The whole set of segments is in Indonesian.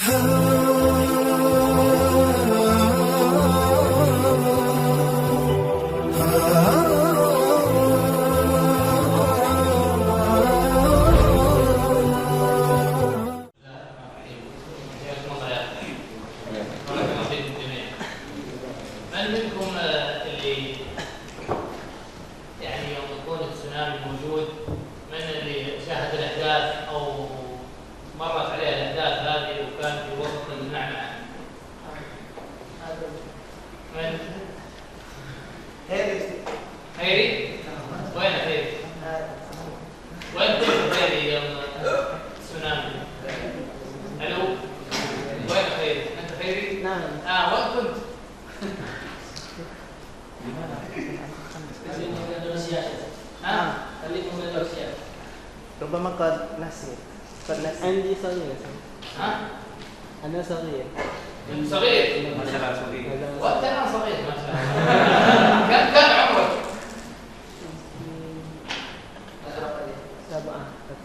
من منكم اللي يعني يوم يكون التسونامي موجود، من اللي شاهد الأحداث أو مرت عليه الأحداث هذه وكان في وسط المعمعة؟ من؟ خيري؟ وين خيري؟ وين كنت خيري يوم التسونامي؟ ألو؟ وين خيري؟ أنت خيري؟ نعم. وين كنت؟ ربما قد نسيت. عندي صغير. أنا صغير. أنت صغير؟ ما شاء الله صغير. وأنت أنا صغير ما شاء الله. كم عمرك؟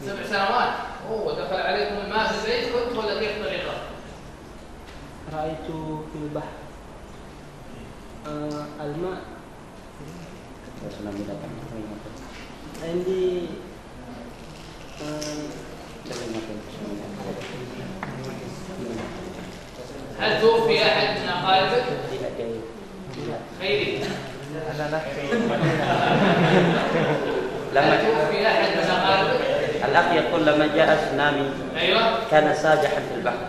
7 سنوات. دخل عليكم الماء في البيت كنت ولا كيف طريقة؟ رأيت في البحر الماء. عندي هل توفي أحد من أقاربك؟ خيري. هل توفي أحد من أقاربك؟ الأخ يقول لما جاء التسونامي كان سابحا في البحر.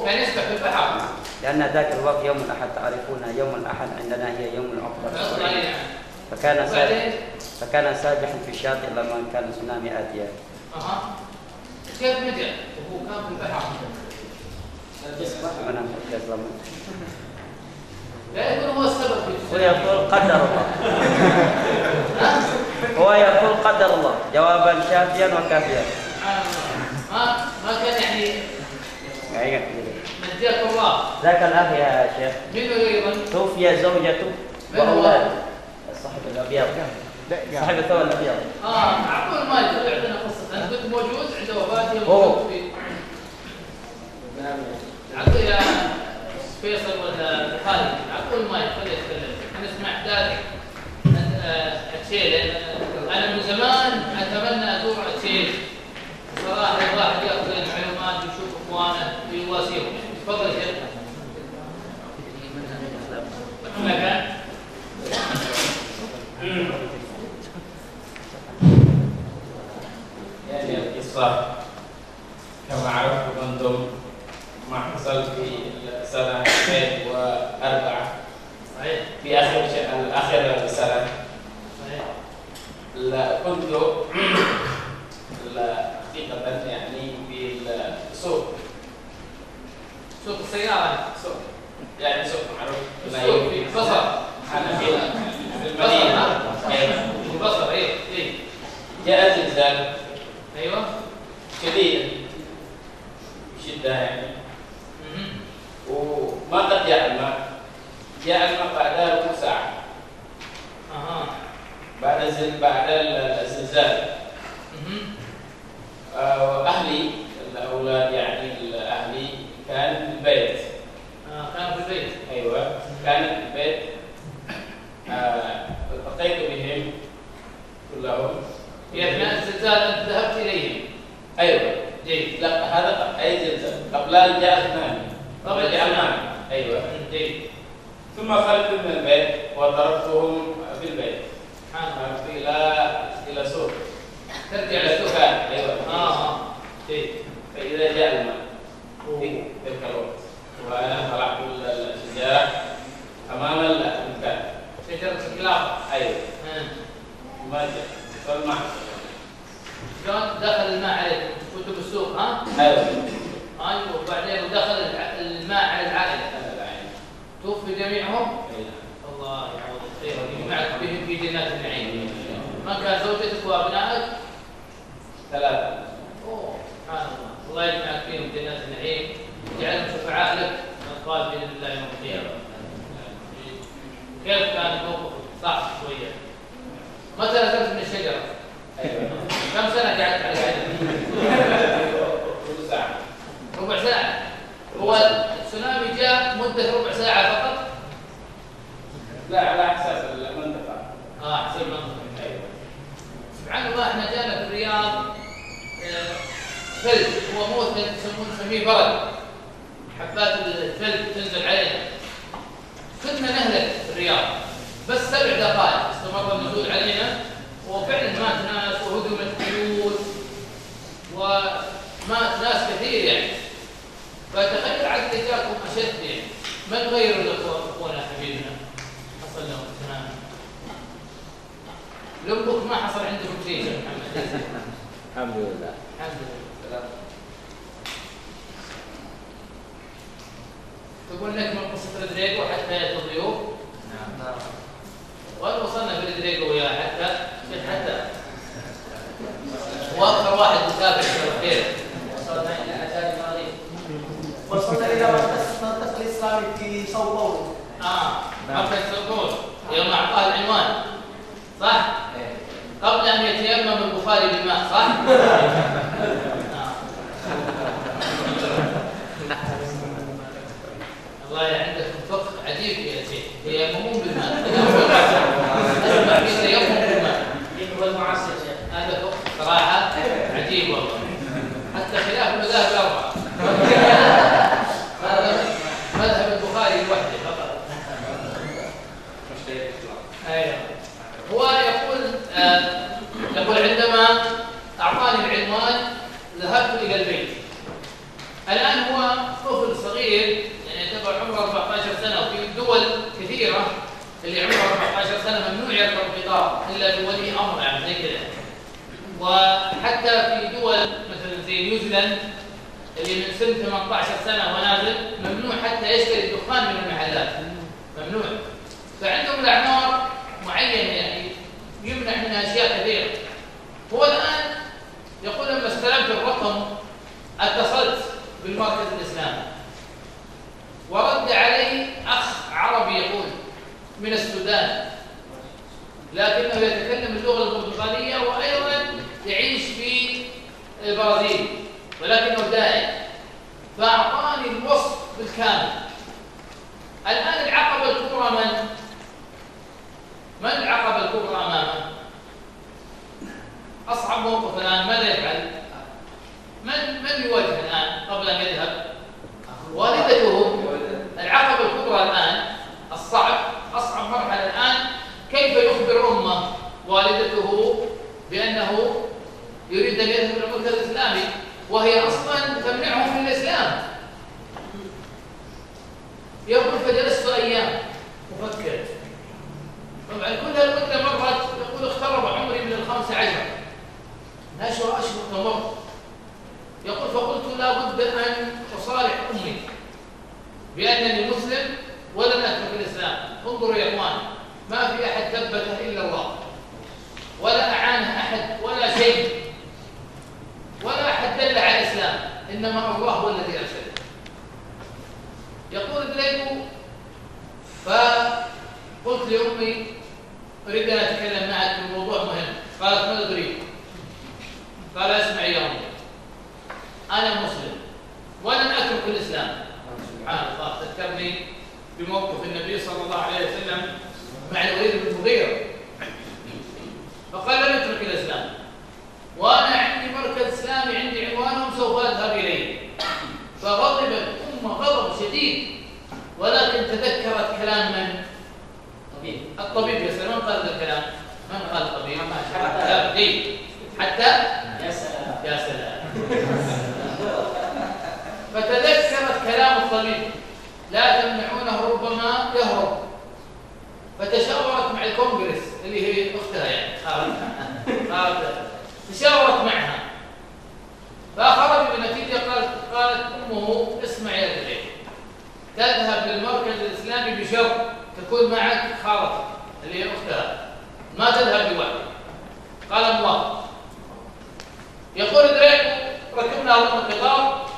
كان يسبح في البحر. لأن ذاك الوقت يوم الأحد، تعرفون يوم الأحد عندنا هي يوم العطلة. فكان سابحا في الشاطئ لما كان التسونامي آتيا. كيف نجا وهو كان في البحر؟ لا يقول هو السبب في التسونامي. هو يقول قدر الله. هو يقول قدر الله جوابا شافيا وكافيا. ما كان يعني نجاك الله. ذاك الأخ يا شيخ من أيضا توفي زوجته وأولاده. صاحب الأبيض، صاحب الثوب الأبيض. أعطوا المايك يعطينا قصة. أنت كنت موجود عند وفاته موجود في. أعطوا يا فيصل ولا خالد، أعطوا المايك خليه يتكلم. نسمع أحداث أتشيل. أنا من زمان أتمنى أزور أتشيل صراحة. الواحد يأخذ المعلومات ويشوف إخوانه ويواسيهم. تفضل يا شيخ. يعني القصة كما عرفتم أنتم ما حصل في سنة 2004 في آخر السنة. كنت حقيقة يعني في السوق. سوق السيارة. يعني سوق معروف. السوق في البصر. أنا في المدينة. في البصر. إيه. جاء زلزال. أيوة. شديد بشدة يعني. وما قد جاء الماء. جاء الماء بعد ربع ساعة. بعد الزلزال. أهلي الأولاد يعني أهلي كان في البيت. كانوا في البيت. أيوة كان في البيت. التقيت بهم كلهم. في أثناء الزلزال أنت ذهبت إليهم. أيوة. جيد. لا هذا أي زلزال قبل أن جاء الثاني. قبل الثاني. أيوة. جيد. ثم خرجت من البيت وتركتهم في البيت. إلى سوق. ترجع للسوق. أيوة. جيد. فإذا جاء الماء في تلك الوقت وأنا طلعت الشجرة أمام المكان. شجرة الكلاب. أيوة. ما جاء فالماء. شلون دخل الماء عليكم؟ كنتوا بالسوق أيوة. وبعدين دخل الماء على العائلة. توفي جميعهم؟ الله يعوض الخير ويجمعك بهم في جنات النعيم. ما كان زوجتك وأبنائك؟ 3. سبحان الله يجمعك فيهم جنات النعيم ويجعلهم شفعاء لك أطفال بإذن الله يوم القيامة. كيف كان الموقف؟ صعب شوية. متى نزلت من الشجرة؟ كم سنة قعدت على العجلة؟ ربع ساعة. ربع ساعة. هو التسونامي جاء مدة ربع ساعة فقط؟ لا، على حسب المنطقة. حسب المنطقة. سبحان الله، احنا جانا في الرياض ثلج، هو مو ثلج، نسميه برد، حبات الثلج تنزل علينا. كنا نهلك في الرياض، بس 7 دقائق استمر النزول علينا، وفعلا مات ناس وهدمت بيوت ومات ناس كثير يعني. فتخيل عدد جاكم اشد يعني. من غير اخونا حبيبنا حصل لهم تمام. لبك ما حصل عندكم شيء يا محمد. الحمد لله. الحمد لله. تقول لك من قصة ريدريجو حتى يأتي الضيوف؟ نعم. وين وصلنا في ريدريجو يا حتى واكثر واحد متابع في الخير. وصلنا إلى أجال الماضي. وصلنا إلى مركز الإسلامي في ساو باولو. مركز ساو باولو يوم أعطاه العنوان، صح؟ قبل أن يتيمم البخاري بالماء، صح؟ والله عندكم فقه عجيب يا شيخ، تيممون بالماء. أسمع في تيمم بالماء. هو المعاصر يا شيخ. هذا فقه صراحة عجيب والله. حتى خلاف المذاهب الأربعة. هذا مذهب البخاري لوحده فقط. أيوه. هو يقول عندما أعطاني العنوان ذهبت إلى البيت. الآن هو طفل صغير يعني يعتبر عمره 14 سنة، وفي دول كثيرة اللي عمره 14 سنة ممنوع يركب القطار إلا بولي أمر يعني زي كذا. وحتى في دول مثلا زي نيوزيلاند اللي من سن 18 سنة ونازل ممنوع حتى يشتري الدخان من المحلات، ممنوع. فعندهم الأعمار معينة يعني يمنع منها أشياء كثيرة. هو الآن يقول لما استلمت الرقم اتصلت بالمركز الإسلامي ورد علي أخ عربي يقول من السودان، لكنه يتكلم اللغة البرتغالية وأيضا يعيش في البرازيل ولكنه داعي، فأعطاني الوصف بالكامل. الآن العقبة الكبرى من العقبة الكبرى أمامه؟ أصعب موقف الآن ماذا يفعل؟ من يواجه الآن قبل أن يذهب؟ والدته. العقبة الكبرى الآن أصعب مرحلة الآن كيف يخبر أمه والدته بأنه يريد أن يذهب إلى المركز الإسلامي وهي أصلا تمنعه من الإسلام. يقول فجلست أيام أفكر. طبعا كل المدة مرت، يقول اقترب عمري من 15 أشهر تمر. يقول فقلت لا بد أن أصالح أمي بأنني مسلم ولن أترك الإسلام. انظروا يا إخوان، ما في أحد ثبته إلا الله، ولا أعانه أحد ولا شيء، ولا أحد دل على الإسلام، إنما الله هو الذي أرشده. يقول دريكو فقلت لأمي أريد أن أتكلم معك في موضوع مهم. قالت ماذا تريد؟ قال اسمعي يا أمي، أنا مسلم ولن أترك الإسلام. سبحان الله، تذكرني بموقف النبي صلى الله عليه وسلم مع الوليد بن المغيرة، فقال لن أترك الإسلام وأنا عندي مركز إسلامي، عندي عنوانهم سوف أذهب إليه. فغضبت أمه غضب شديد، ولكن تذكرت كلام من؟ الطبيب. يا سلام، من قال هذا الكلام؟ من قال الطبيب؟ حتى يا سلام. فتذكرت كلام الطبيب لا تمنعونه ربما يهرب. فتشاورت مع الكونغرس اللي هي اختها يعني تشاورت معها فأخرج بنتيجة. قالت أمه اسمع يا دريك، تذهب للمركز الإسلامي بشرط تكون معك خالتك اللي هي أختها، ما تذهب لوحدك. قال الله. يقول دريك ركبنا القطار،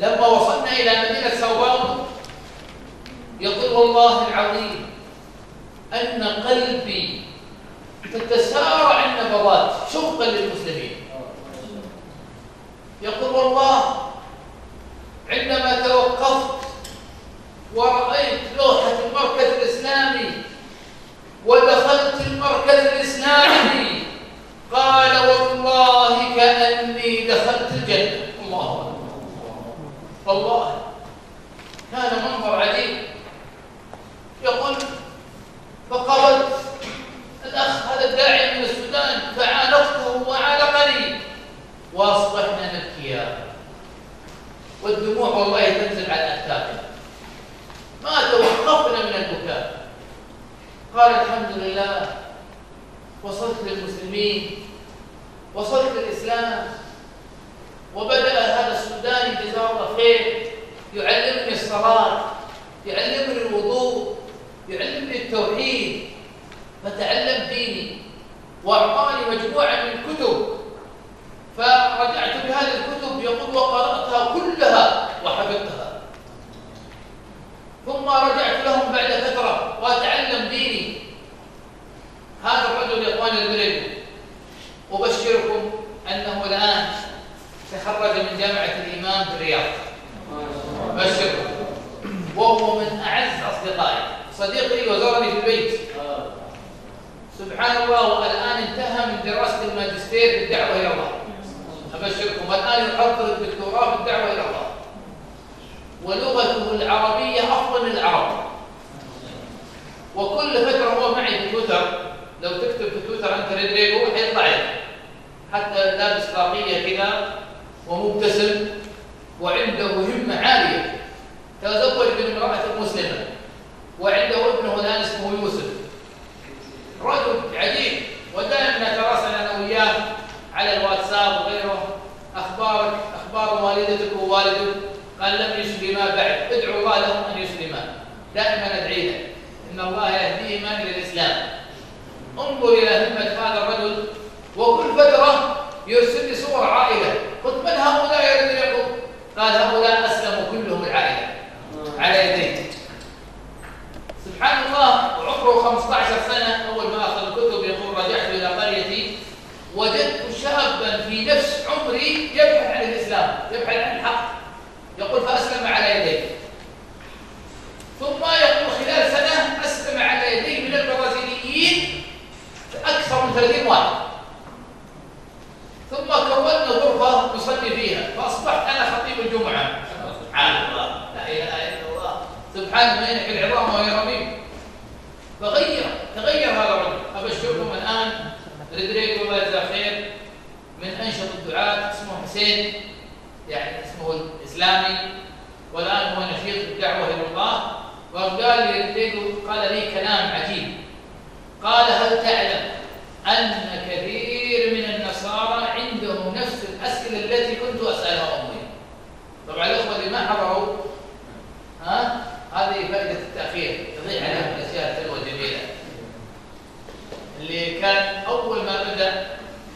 لما وصلنا إلى مدينة ساو باولو يقول والله العظيم أن قلبي تتسارع النبضات شوقا للمسلمين. يقول والله عندما توقفت والله كان منظر عجيب. يقول فقابلت الأخ هذا الداعي من السودان فعانقته وعانقني وأصبحنا نبكيا والدموع والله تنزل على أكتافنا، ما توقفنا من البكاء. قال الحمد لله وصلت للمسلمين، وصلت للإسلام. وبدأ هذا السوداني جزاه الله خير يعلمني الصلاة، يعلمني الوضوء، يعلمني التوحيد، فتعلم ديني وأعطاني مجموعة من الكتب، فرجعت بهذه الكتب يقول وقرأتها كلها وحفظتها. ثم رجعت لهم بعد فترة وأتعلم ديني. هذا الرجل يا إخواني البريد أبشركم أنه الآن تخرج من جامعة الإمام في الرياض، أبشركم، وهو من أعز أصدقائي، صديقي وزارني في البيت سبحان الله. والآن انتهى من دراسة الماجستير في الدعوة إلى الله، أبشركم، والآن يحضر الدكتوراه في الدعوة إلى الله، ولغته العربية أفضل من العرب. وكل فترة هو معي في تويتر، لو تكتب في تويتر أنت ريدريجو حيطلع لك، حتى لابس طاقية كذا ومبتسم وعنده همة عالية. تزوج من امرأة مسلمة وعنده ابنه الآن اسمه يوسف، رجل عجيب. ودائما نتراسل أنا وياه على الواتساب وغيره، أخبارك، أخبار والدتك ووالدك، قال لم يسلما بعد، ادعوا الله لهم أن يسلما. دائما ندعي له إن الله يهديهما إلى الإسلام. انظر إلى همة هذا الرجل، وكل فترة يرسل لي صور عائلة، قلت من هؤلاء يا رجل؟ يقول قال هؤلاء أسلموا كلهم العائلة على يديه. سبحان الله. وعمره 15 سنة أول ما أخذ الكتب يقول رجعت إلى قريتي وجدت شابا في نفس عمري يبحث عن الإسلام، يبحث عن الحق، يقول فأسلم على يديه. ثم يقول خلال سنة أسلم على يديه من البرازيليين أكثر من 30 واحد. ثم كونا غرفة نصلي فيها، فأصبحت أنا خطيب الجمعة. سبحان الله، لا إله إلا الله، سبحان من ينحي العظام وهي رميم. تغير هذا الرجل. أبشركم الآن ريدريجو الله يجزاه خير من أنشط الدعاة، اسمه حسين، يعني اسمه الإسلامي، والآن هو نشيط الدعوة إلى الله. وقال لي ريدريجو، قال لي كلام عجيب، قال هل تعلم أن كثير من النصارى عندهم نفس الأسئلة التي كنت أسألها أمي؟ طبعا الأخوة اللي ما حضروا هذه فائدة التأخير، تضيع عليهم الأشياء الحلوة الجميلة. اللي كان أول ما بدأ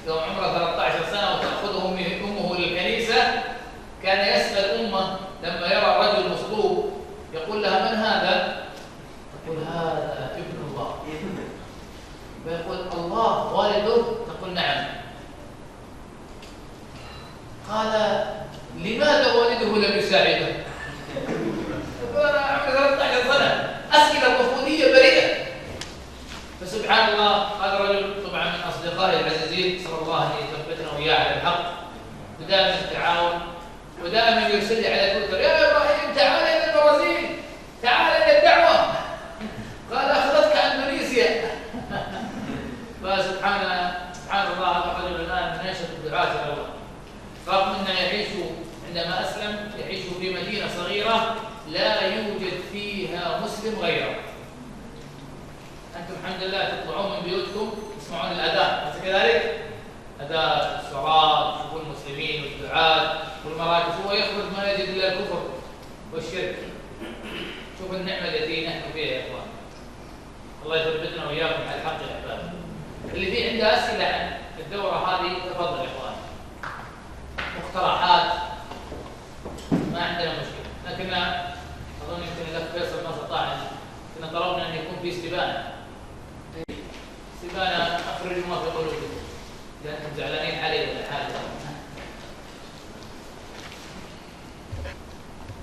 يوم عمره 13 سنة وتأخذه أمه للكنيسة، كان يسأل أمه لما يرى رجل مصلوب يقول لها من هذا؟ تقول هذا ابن الله. فيقول الله والده؟ تقول نعم. قال لماذا والده لم يساعده؟ أنا عمري 13 سنة، أسئلة طفولية بريئة. فسبحان الله هذا الرجل طبعا من أصدقائي العزيزين، صلى الله أن يثبتنا وإياه على الحق، ودائما التعاون، ودائما يرسل لي على تويتر يا إبراهيم تعال إلى البرازيل، تعال إلى الدعوة. قال أخذتك أندونيسيا. فسبحان الله هذا الرجل الآن من أنشط الدعاة إلى الله، رغم أنه يعيش عندما أسلم يعيش في مدينة صغيرة لا يوجد فيها مسلم غيره. أنتم الحمد لله تطلعون من بيوتكم تسمعون الأذان، أليس كذلك؟ أذان الصلاة، تشوفون المسلمين والدعاة والمراكز، هو يخرج ما يجد إلا الكفر والشرك. شوف النعمة التي نحن فيها يا إخوان، الله يثبتنا وإياكم على الحق يا أحباب. اللي فيه عنده أسئلة عن الدورة هذه تفضل يا إخوان، مقترحات، ما عندنا مشكلة. لكن أظن يمكن الأخ فيصل ما استطاع، كنا طلبنا أن يكون في استبانة أخرجوا ما في قلوبكم إذا أنتم زعلانين علي ولا حاجة.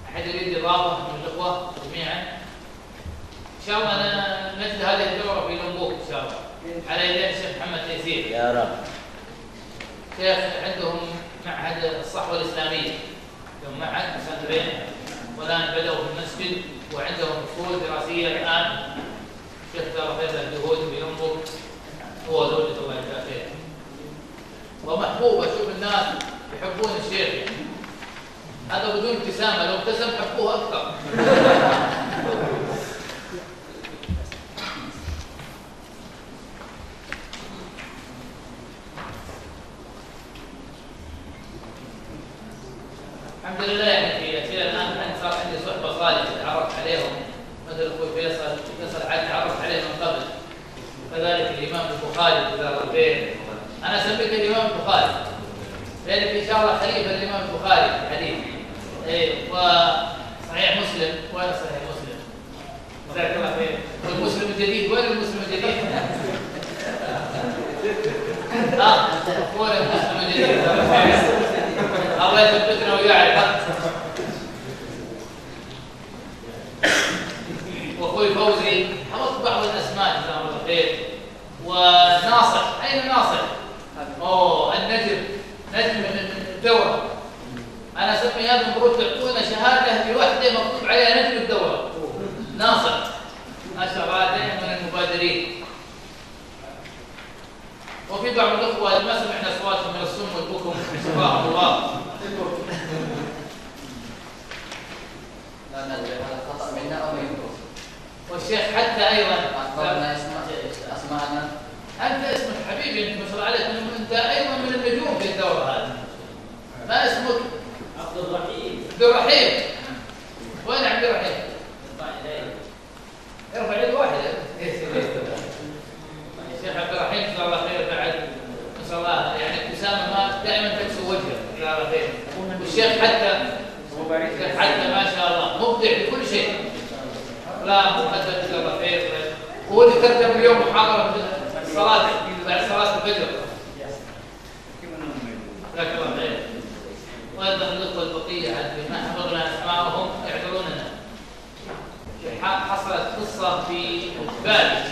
أحد يريد إضافة من الأخوة جميعا؟ إن شاء الله نجد هذه الدورة في لمبوك إن شاء الله على يدين الشيخ محمد تيسير يا رب. شيخ عندهم معهد الصحوة الإسلامية يوم معهد سنتين، والآن بدأوا في المسجد وعندهم فصول دراسية الآن. الشيخ جزاه خير الجهود بينظر هو زوجة الله يجزاه خير، ومحبوب. أشوف الناس يحبون الشيخ، هذا بدون ابتسامة، لو ابتسم حبوه أكثر. الحمد لله. يعني في أشياء الآن صار عندي صحبة صالحة تعرفت عليهم، مثل أخوي فيصل عاد تعرفت عليه من قبل، كذلك الإمام البخاري جزاه الله خير. أنا سميته الإمام البخاري لأن في شاء الله خليفة الإمام البخاري في الحديث. وصحيح مسلم، وين صحيح مسلم؟ جزاك الله خير. والمسلم الجديد، وين المسلم الجديد؟ وين المسلم الجديد؟ الله يثبتنا وياه على الحق. واخوي فوزي حفظت بعض الاسماء جزاه الله خير. وناصر، اين ناصر؟ النجم، نجم من الدوره. انا اسمي هذا المفروض تعطونا شهاده لوحده مكتوب عليها نجم الدوره. ناصر ما شاء الله دائما من المبادرين. وفي بعض الاخوه اللي ما سمعنا اصواتهم من الصم والبكم شفاهم الله. لا ندري هذا خطأ منا أو منكم. والشيخ حتى أيضا أخبرنا أسماءنا. أنت اسمك حبيبي، أنت ما شاء الله عليك، أنت أيضا من النجوم في الدورة هذه. ما اسمك؟ عبد الرحيم. عبد الرحيم. وين عبد الرحيم؟ ارفع يد واحدة. الشيخ عبد الرحيم جزاه الله خير بعد، نسأل الله يعني ابتسامة ما دائما تكسو وجهه جزاه الله خير. والشيخ حتى ما شاء الله مبدع في كل شيء. لا مقدم جزاه الله خير. هو اللي ترتب اليوم محاضرة الصلاة بعد صلاة الفجر. جزاك الله خير. وأيضا الأخوة البقية اللي ما حفظنا أسماءهم يعذروننا. حصلت قصة في بالي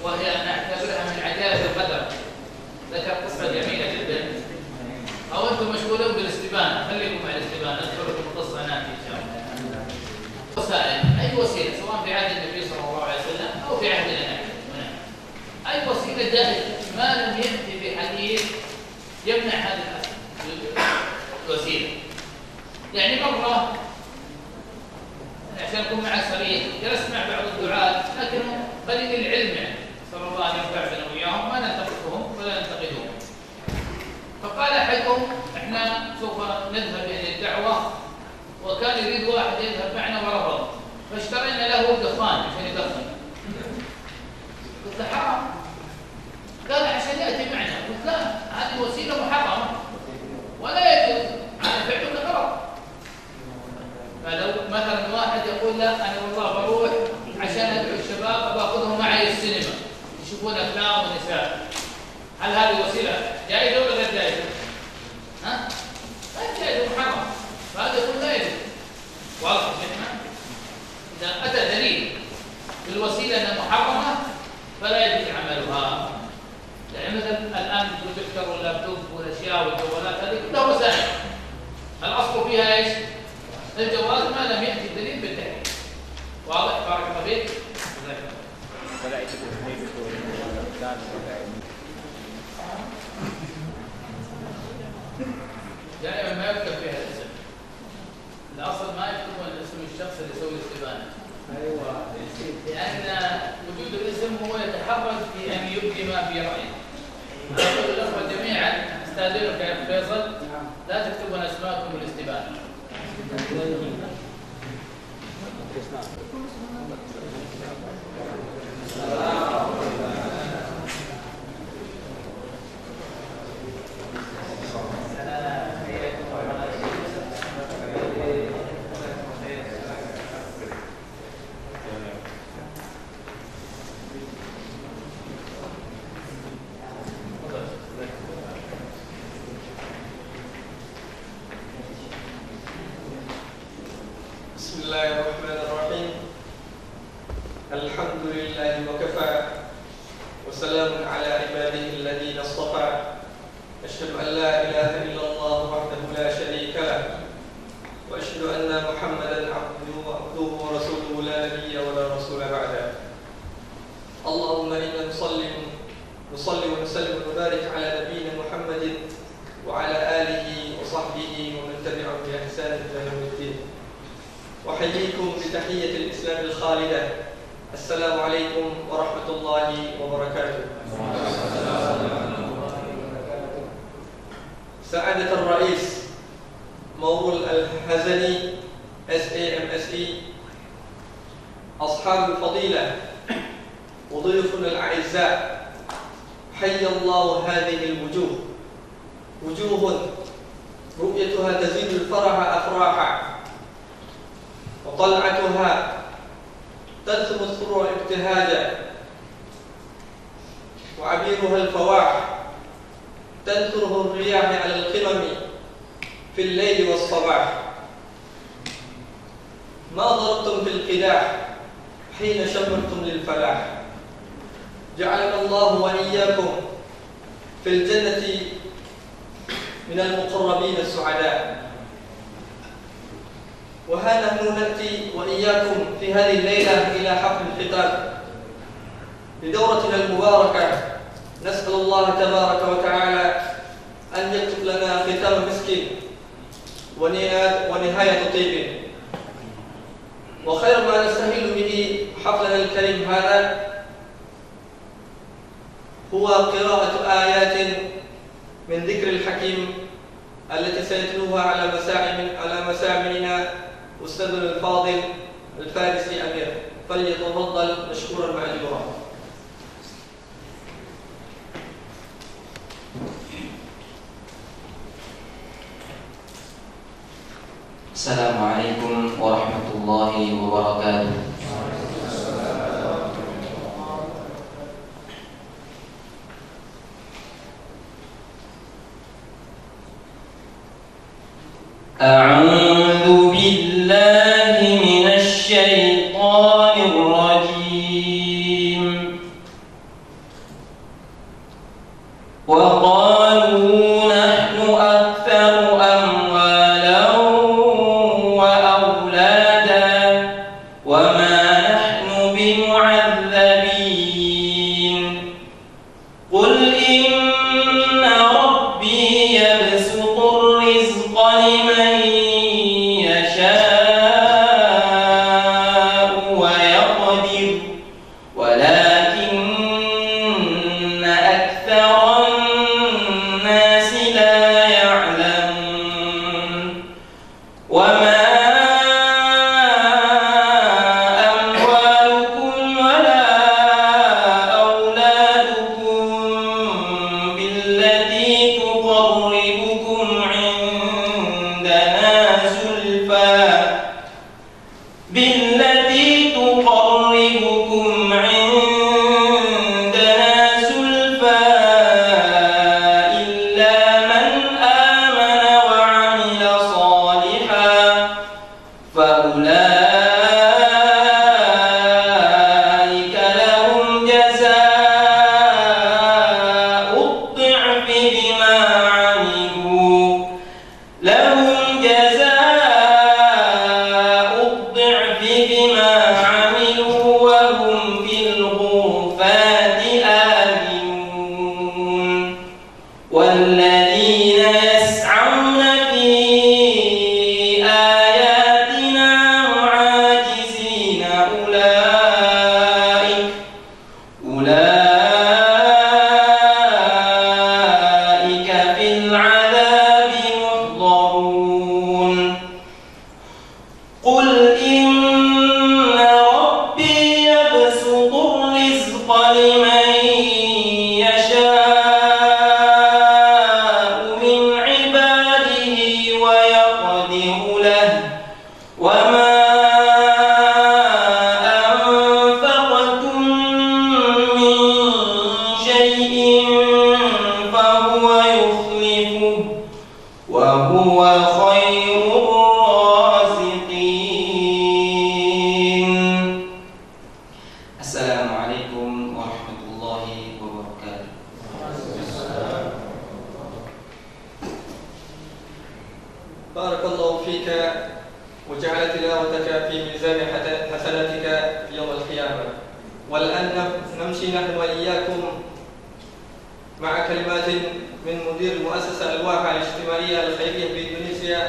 وهي أنا أعتبرها من عجائب القدر. ذكر قصة جميلة جدا. أو أنتم مشغولون بالاستبانة، خليكم مع الاستبانة، أذكر لكم القصة هناك إن شاء الله. وسائل، أي وسيلة سواء في عهد النبي صلى الله عليه وسلم أو في عهدنا نحن، أي وسيلة جائزة ما لم يأتي بحديث يمنع هذه الوسيلة. يعني مرة عشان أكون معك صريح، جلست مع بعض الدعاة لكن قليل العلم، يعني صلى الله عليه وسلم وإياهم ما ننتقدهم ولا ننتقدهم. فقال أحدهم إحنا سوف نذهب إلى الدعوة، وكان يريد واحد يذهب معنا ورفض، فاشترينا له دخان عشان يدخن. قلت له حرام. قال عشان يأتي معنا. قلت لا، هذه وسيلة محرمة ولا يجوز، أنا فعلك غلط. فلو مثلا واحد يقول لا أنا والله بروح عشان أدعو الشباب أباخذهم معي السينما يشوفون أفلام ونساء، هل هذه وسيلة جائزة ولا غير جائزة؟ ها؟ غير جائزة محرم، فهذا يقول لا يجوز. واضح شيخنا؟ إذا أتى دليل بالوسيلة أنها محرمة فلا يجوز عملها. يعني مثلا الآن البروجيكتور واللابتوب والأشياء والجوالات هذه كلها وسائل، الأصل فيها إيش؟ الجواز ما لم يأتي الدليل بالتحريم. واضح؟ بارك الله فيك. دائما ما يكتب فيها الاسم. الاصل ما يكتبون اسم الشخص اللي يسوي الاستبانه. ايوه. لان وجود الاسم هو يتحرج في ان يبدي ما في رايه. اقول الاخوه جميعا استاذنك يا فيصل لا تكتبون اسماءكم بالاستبانه. بسم الله الرحمن الرحيم. الحمد لله وكفى وسلام على عباده الذين اصطفى. أشهد أن لا إله إلا الله وحده لا شريك له وأشهد أن محمدا عبده ورسوله لا نبي ولا رسول بعده. اللهم إنا نصلي ونسلم ونبارك على نبينا محمد وعلى آله وصحبه ومن تبعهم بإحسان إلى يوم الدين. وأحييكم بتحية الإسلام الخالدة. السلام عليكم ورحمة الله وبركاته. سعادة الرئيس مورول الهزني SAMSE، أصحاب الفضيلة وضيوفنا الأعزاء، حي الله هذه الوجوه، وجوه رؤيتها تزيد الفرح أفراحا، وطلعتها تدخل السرور ابتهاجا، وعبيرها الفواح تنثره الرياح على القمم في الليل والصباح. ما ضربتم في القداح حين شمرتم للفلاح. جعلنا الله وإياكم في الجنة من المقربين السعداء. وها نحن نأتي وإياكم في هذه الليلة إلى حفل الختام لدورتنا المباركة. نسأل الله تبارك وتعالى أن يكتب لنا ختام مسك ونهاية طيب. وخير ما نستهل به حفلنا الكريم هذا هو قراءة آيات من ذكر الحكيم التي سيتلوها على مسامعنا أستاذنا الفاضل الفارسي أمير، فليتفضل مشكورا مأجورا. السلام عليكم ورحمة الله وبركاته. أعوذ بالله من الشيطان الرجيم. وقالوا نحن أكثر أموالا وأولادا وما نحن بمعذبين. قل إن ربي يبسط الرزق لمن يشاء ويقدر ولكن أكثر الناس لا يعلمون. وما أموالكم ولا أولادكم بالتي تقربكم عندنا زلفى إلا من آمن وعمل صالحا فأولئك لهم جزاء الضعف بما عملوا وهم في الغرفات آمنون. والذين يسعون في آياتنا معاجزين أولئك في العذاب محضرون. قل إن ربي يبسط الرزق لمن يشاء من عباده ويقدر له وما أنفقتم من شيء فهو يخلفه وهو خير الرازقين. السلام عليكم ورحمة الله وبركاته. بارك وجعل تلاوتك في ميزان حسناتك يوم القيامة. والآن نمشي نحن وإياكم مع كلمات من مدير المؤسسة الواقع الاجتماعية الخيرية في إندونيسيا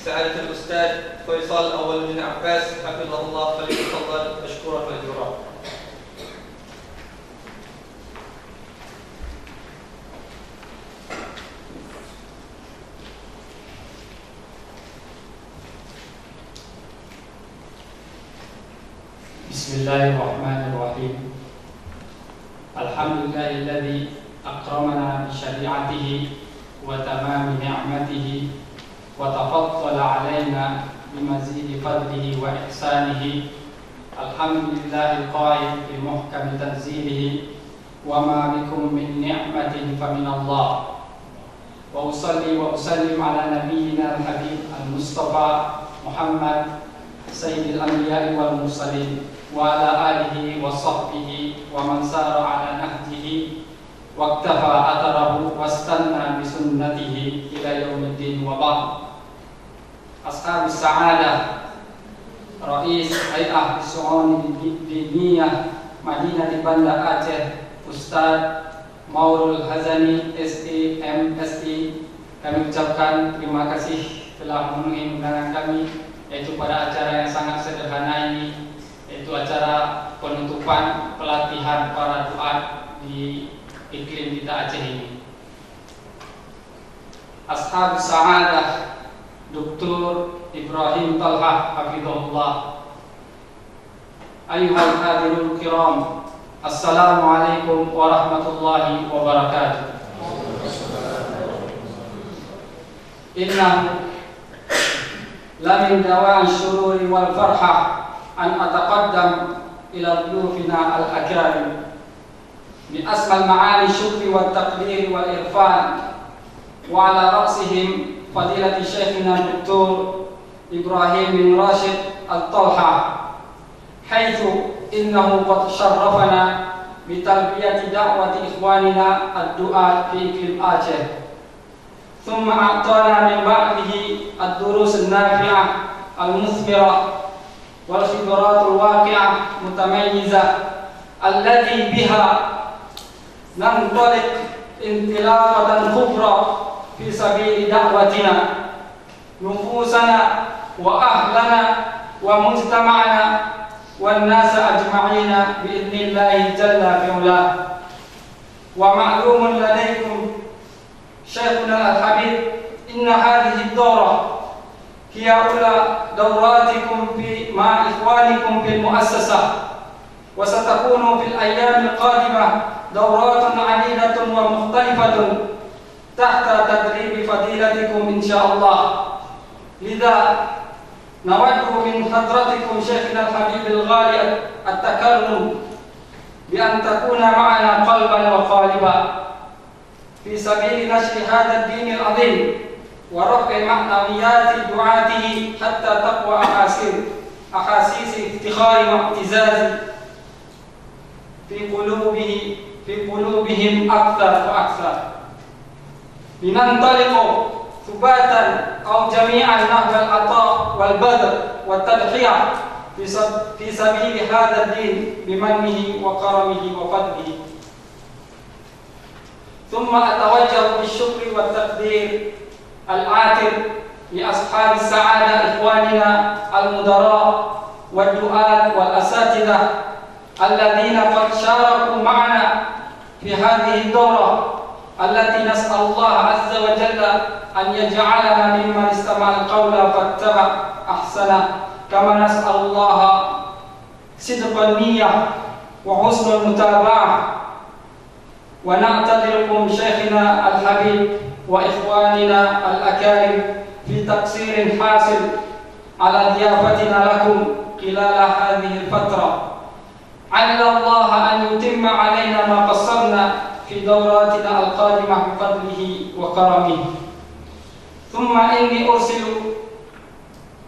سعادة الأستاذ فيصل أول بن عباس حفظه الله، فليتفضل مشكورا مأجورا. بسم الله الرحمن الرحيم. الحمد لله الذي أكرمنا بشريعته وتمام نعمته وتفضل علينا بمزيد فضله وإحسانه. الحمد لله القائل في محكم تنزيله: وما بكم من نعمة فمن الله. وأصلي وأسلم على نبينا الحبيب المصطفى محمد سيد الأنبياء والمرسلين وعلى آله وصحبه ومن سار على نهجه واقتفى أثره واستنى بسنته إلى يوم الدين. وبعد. أصحاب السعادة، رئيس هيئة الشؤون الدينية مدينة Banda Aceh, Ustadz Maurul Hazani SE MSI, kami ucapkan terima kasih telah memenuhi undangan kami, yaitu pada acara yang sangat sederhana ini, yaitu acara penutupan pelatihan para duat di iklim kita Aceh ini. Ashab Sa'adah Dr. Ibrahim Talha hafizahullah. Ayuhal hadirul kiram, assalamualaikum warahmatullahi wabarakatuh. Innahu lamin dawa'i syururi wal farhah an ataqaddam ila dhuyufina al-akram bi asmal ma'ani syukri wat taqdir wal irfan wa ala ra'sihim fadilati syekhina Dr. Ibrahim bin Rashid Al-Talha, haitsu innahu qad syarrafana bi talbiyati da'wati ikhwanina ad-du'a fi iklim Aceh. Thumma a'tana min ba'dihi ad-durus an-nafi'ah al-muthmirah wal khibrat al-waqi'ah mutamayyizah allati biha nantaliq intilaqatan kubra fi sabili da'watina nufusana wa ahlana wa mujtama'ana wan nasa ajma'ina bi'idnillahi jalla fi'ula. Wa ma'lumun ladaykum Syekhuna al-Habib, inna hadhihi ad-dawra hiya ula dawratikum fi ma'a ikhwanikum fil mu'assasah, wa satakunu fil ayyam al-qadimah dawratun 'adidatun wa mukhtalifatun tahta tadribi fadilatikum insyaallah. Lidha nawaddu min hadratikum Syekhina al-Habib al-Ghali at-takarrum bi an takuna ma'ana qalban wa qaliban fi sabili nashri hadha ad-din al-'azim wa raf'i ma'nawiyati du'atihi hatta taqwa ahasisi iftikhari wa i'tizazi fi qulubihim akthar wa akthar. Linantaliqu thubatan aw jami'an nahwa al-'ata' wal badr wa tadhiyah fi sabili hadha ad-din bimannihi wa karamihi wa fadlihi. ثم أتوجه بالشكر والتقدير العاطر لأصحاب السعادة إخواننا المدراء والدعاة والأساتذة الذين قد شاركوا معنا في هذه الدورة التي نسأل الله عز وجل أن يجعلنا ممن استمع القول فاتبع أحسنه، كما نسأل الله صدق النية وحسن المتابعة. ونعتذركم شيخنا الحبيب وإخواننا الأكارم في تقصير حاصل على ضيافتنا لكم خلال هذه الفترة. علل الله أن يتم علينا ما قصرنا في دوراتنا القادمة بفضله وكرمه. ثم إني أرسل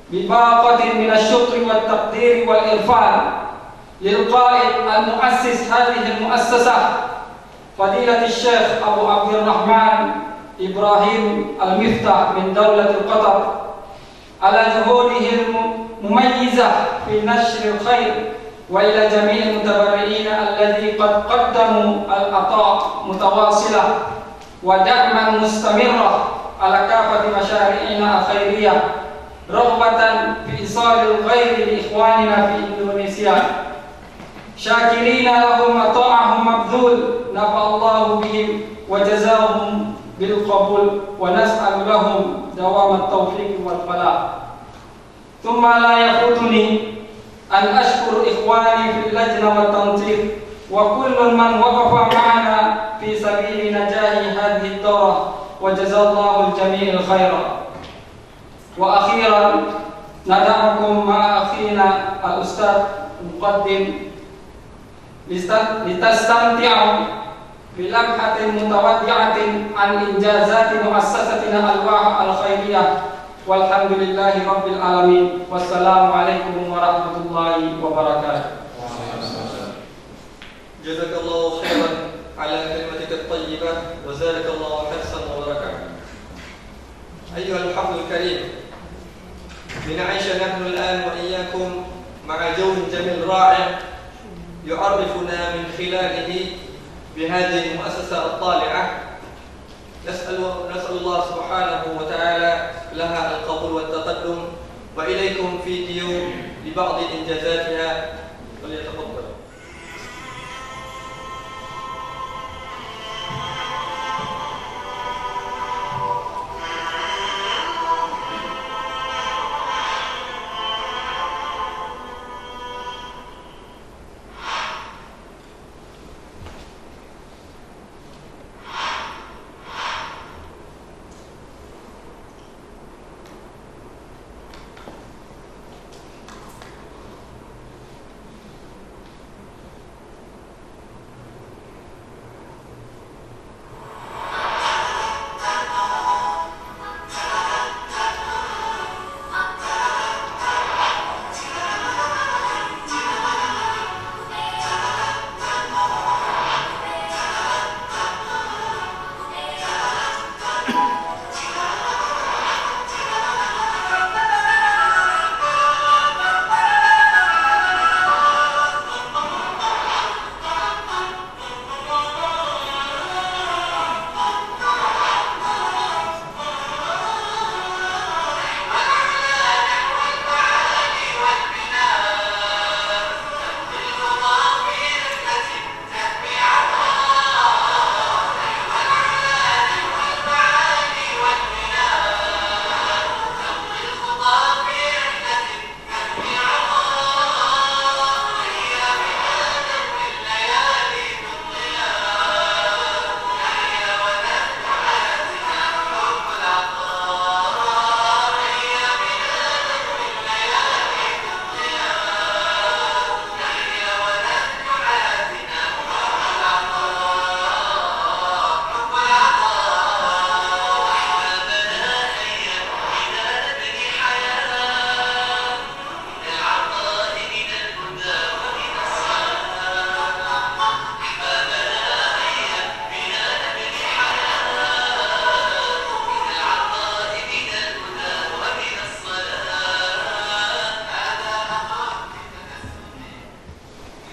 بباقة من الشكر والتقدير والإرفان للقائد المؤسس هذه المؤسسة فضيلة الشيخ أبو عبد الرحمن إبراهيم المفتاح من دولة قطر على جهوده المميزة في نشر الخير، وإلى جميع المتبرعين الذي قد قدموا العطاء متواصلة ودعما مستمرة على كافة مشاريعنا الخيرية، رغبة في إيصال الخير لإخواننا في إندونيسيا، شاكرين لهم عطاءهم مبذول، نفع الله بهم وجزاهم بالقبول، ونسأل لهم دوام التوفيق والفلاح. ثم لا يفوتني أن أشكر إخواني في اللجنة والتنظيم وكل من وقف معنا في سبيل نجاح هذه الدورة، وجزا الله الجميع الخير. وأخيرا ندعكم مع أخينا الأستاذ المقدم لتستمتعوا بلمحة متودعة عن إنجازات مؤسستنا الواح الخيرية، والحمد لله رب العالمين، والسلام عليكم ورحمة الله وبركاته. جزاك الله خيرا على كلمتك الطيبة وزادك الله حرصا وبركة. أيها الحفل الكريم، لنعيش نحن الآن وإياكم مع جو جميل رائع يعرفنا من خلاله بهذه المؤسسة الطالعة. نسأل الله سبحانه وتعالى لها القبول والتقدم، وإليكم فيديو لبعض إنجازاتها، وليتفضل.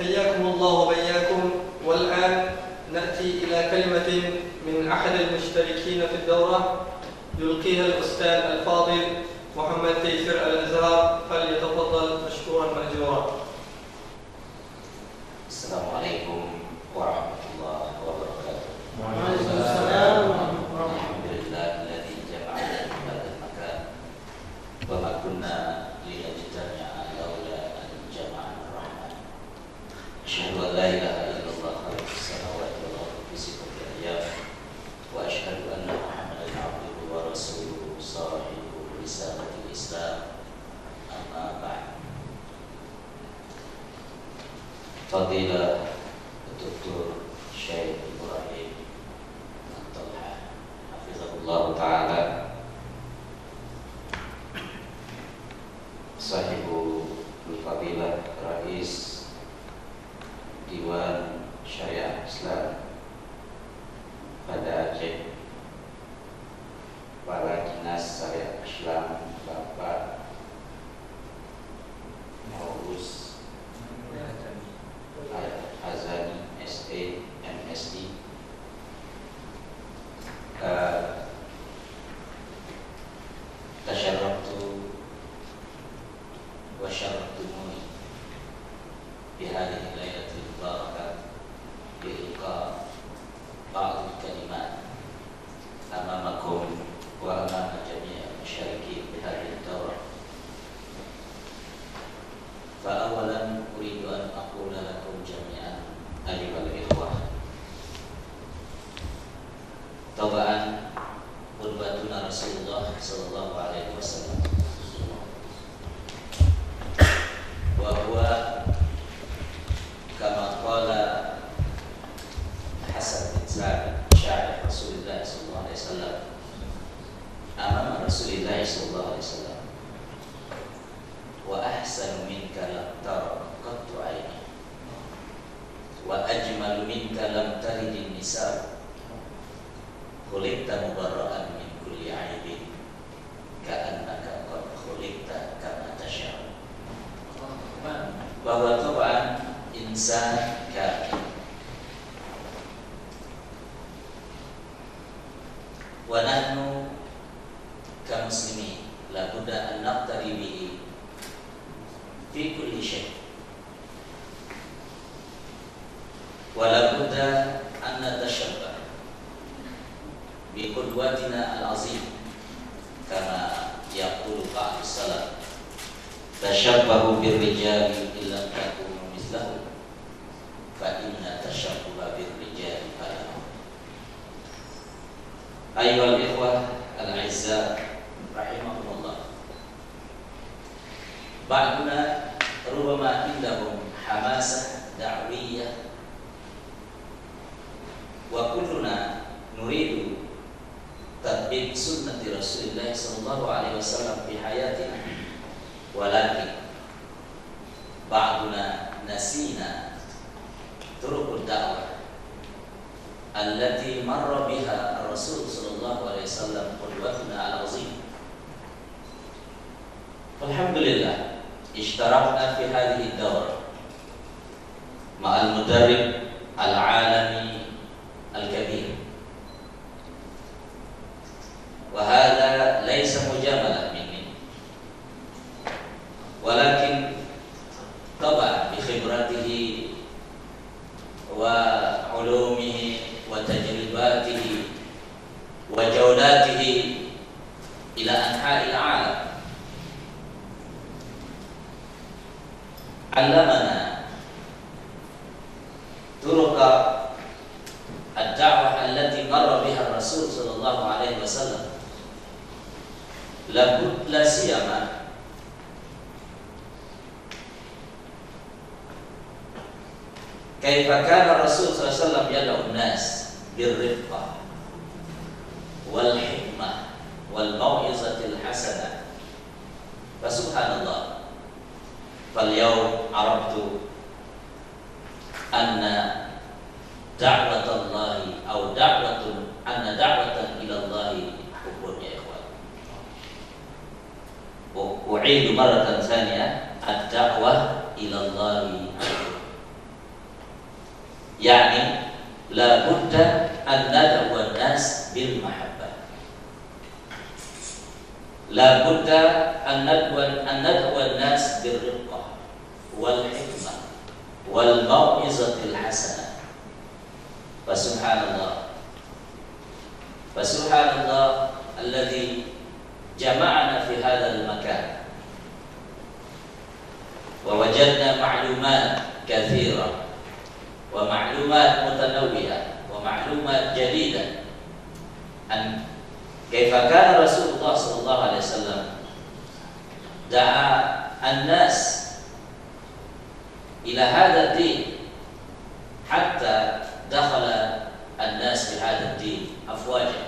حياكم الله وبياكم. والآن نأتي إلى كلمة من أحد المشتركين في الدورة يلقيها الأستاذ الفاضل محمد تيسير الأزهر، فليتفضل مشكورا مأجورا. السلام عليكم ورحمة الله وبركاته. وعليكم السلام ورحمة الله. الحمد لله الذي جمعنا في هذا المكان، وما كنا لنجتمع لولا أن جمعنا الرحمن. أشهد أن لا إله إلا الله خالق السماوات والأرض في ستة أيام، وأشهد أن محمدا عبده ورسوله صاحب رسالة الإسلام. أما بعد، فضيلة الدكتور الشيخ إبراهيم الطلحة حفظه الله تعالى، صاحب الفضيلة رئيس Dewan Syariah Islam pada Aceh, para dinas syariah Islam, Bapak وشرفتموني بهذه الليلة المباركة بإلقاء بعض الكلمات أمامكم وأمام جميع المشاركين بهذه الدورة. فأولا أريد أن أقول لكم جميعا أيها الإخوة، طبعا قدوتنا رسول الله صلى الله عليه وسلم، وهو كما قال حسن بن ثابت شاعر رسول الله صلى الله عليه وسلم أمام رسول الله صلى الله عليه وسلم: وأحسن منك لم تر قط عيني، وأجمل منك لم تلد النساء، خلقت مبرأ من كل عيب، كأنك قد خلقت كما تشاء. Bahwa طبعا insan kamil, wa nahnu kamuslimin la budda an naqtadi bihi fi kulli shay, wa la budda an natashabbah bi qudwatina al-azim kama yaqulu ba'd as-salaf: tashabbahu bir-rijali illam takunu mislahu fa inna tashabbuha bir-rijali falahu. Ayyuhal ikhwah al-'azzaa rahimakumullah, ba'duna rubbama indahum hamasah da'wiyah wa kulluna nuridu tatbiq sunnati Rasulillah sallallahu alaihi wasallam fi hayatina, walakin ba'duna nasina turuqud da'wah allati marra biha Rasul sallallahu alaihi wasallam qudwatuna al-azim. Alhamdulillah ishtarakna fi hadhihi ad-dawra ma'al mudarrib al-'alami al-kabir, wa hadha laysa mujamalah minni, walakin طبعا بخبرته وعلومه وتجرباته وجولاته إلى أنحاء العالم علمنا طرق الدعوة التي مر بها الرسول صلى الله عليه وسلم، لا سيما كيف كان الرسول صلى الله عليه وسلم يدعو الناس بالرفقة والحكمة والموعظة الحسنة. فسبحان الله، فاليوم عرفت أن دعوة الله أو أن دعوة إلى الله حب يا إخوان. أعيد مرة ثانية: الدعوة إلى الله يعني لا بد أن ندعو الناس بالمحبة، لا بد أن ندعو الناس بالرقة والحكمة والموعظة الحسنة. فسبحان الله الذي جمعنا في هذا المكان، ووجدنا معلومات كثيرة ومعلومات متنوعة ومعلومات جديدة عن كيف كان رسول الله صلى الله عليه وسلم دعا الناس إلى هذا الدين حتى دخل الناس في هذا الدين أفواجا،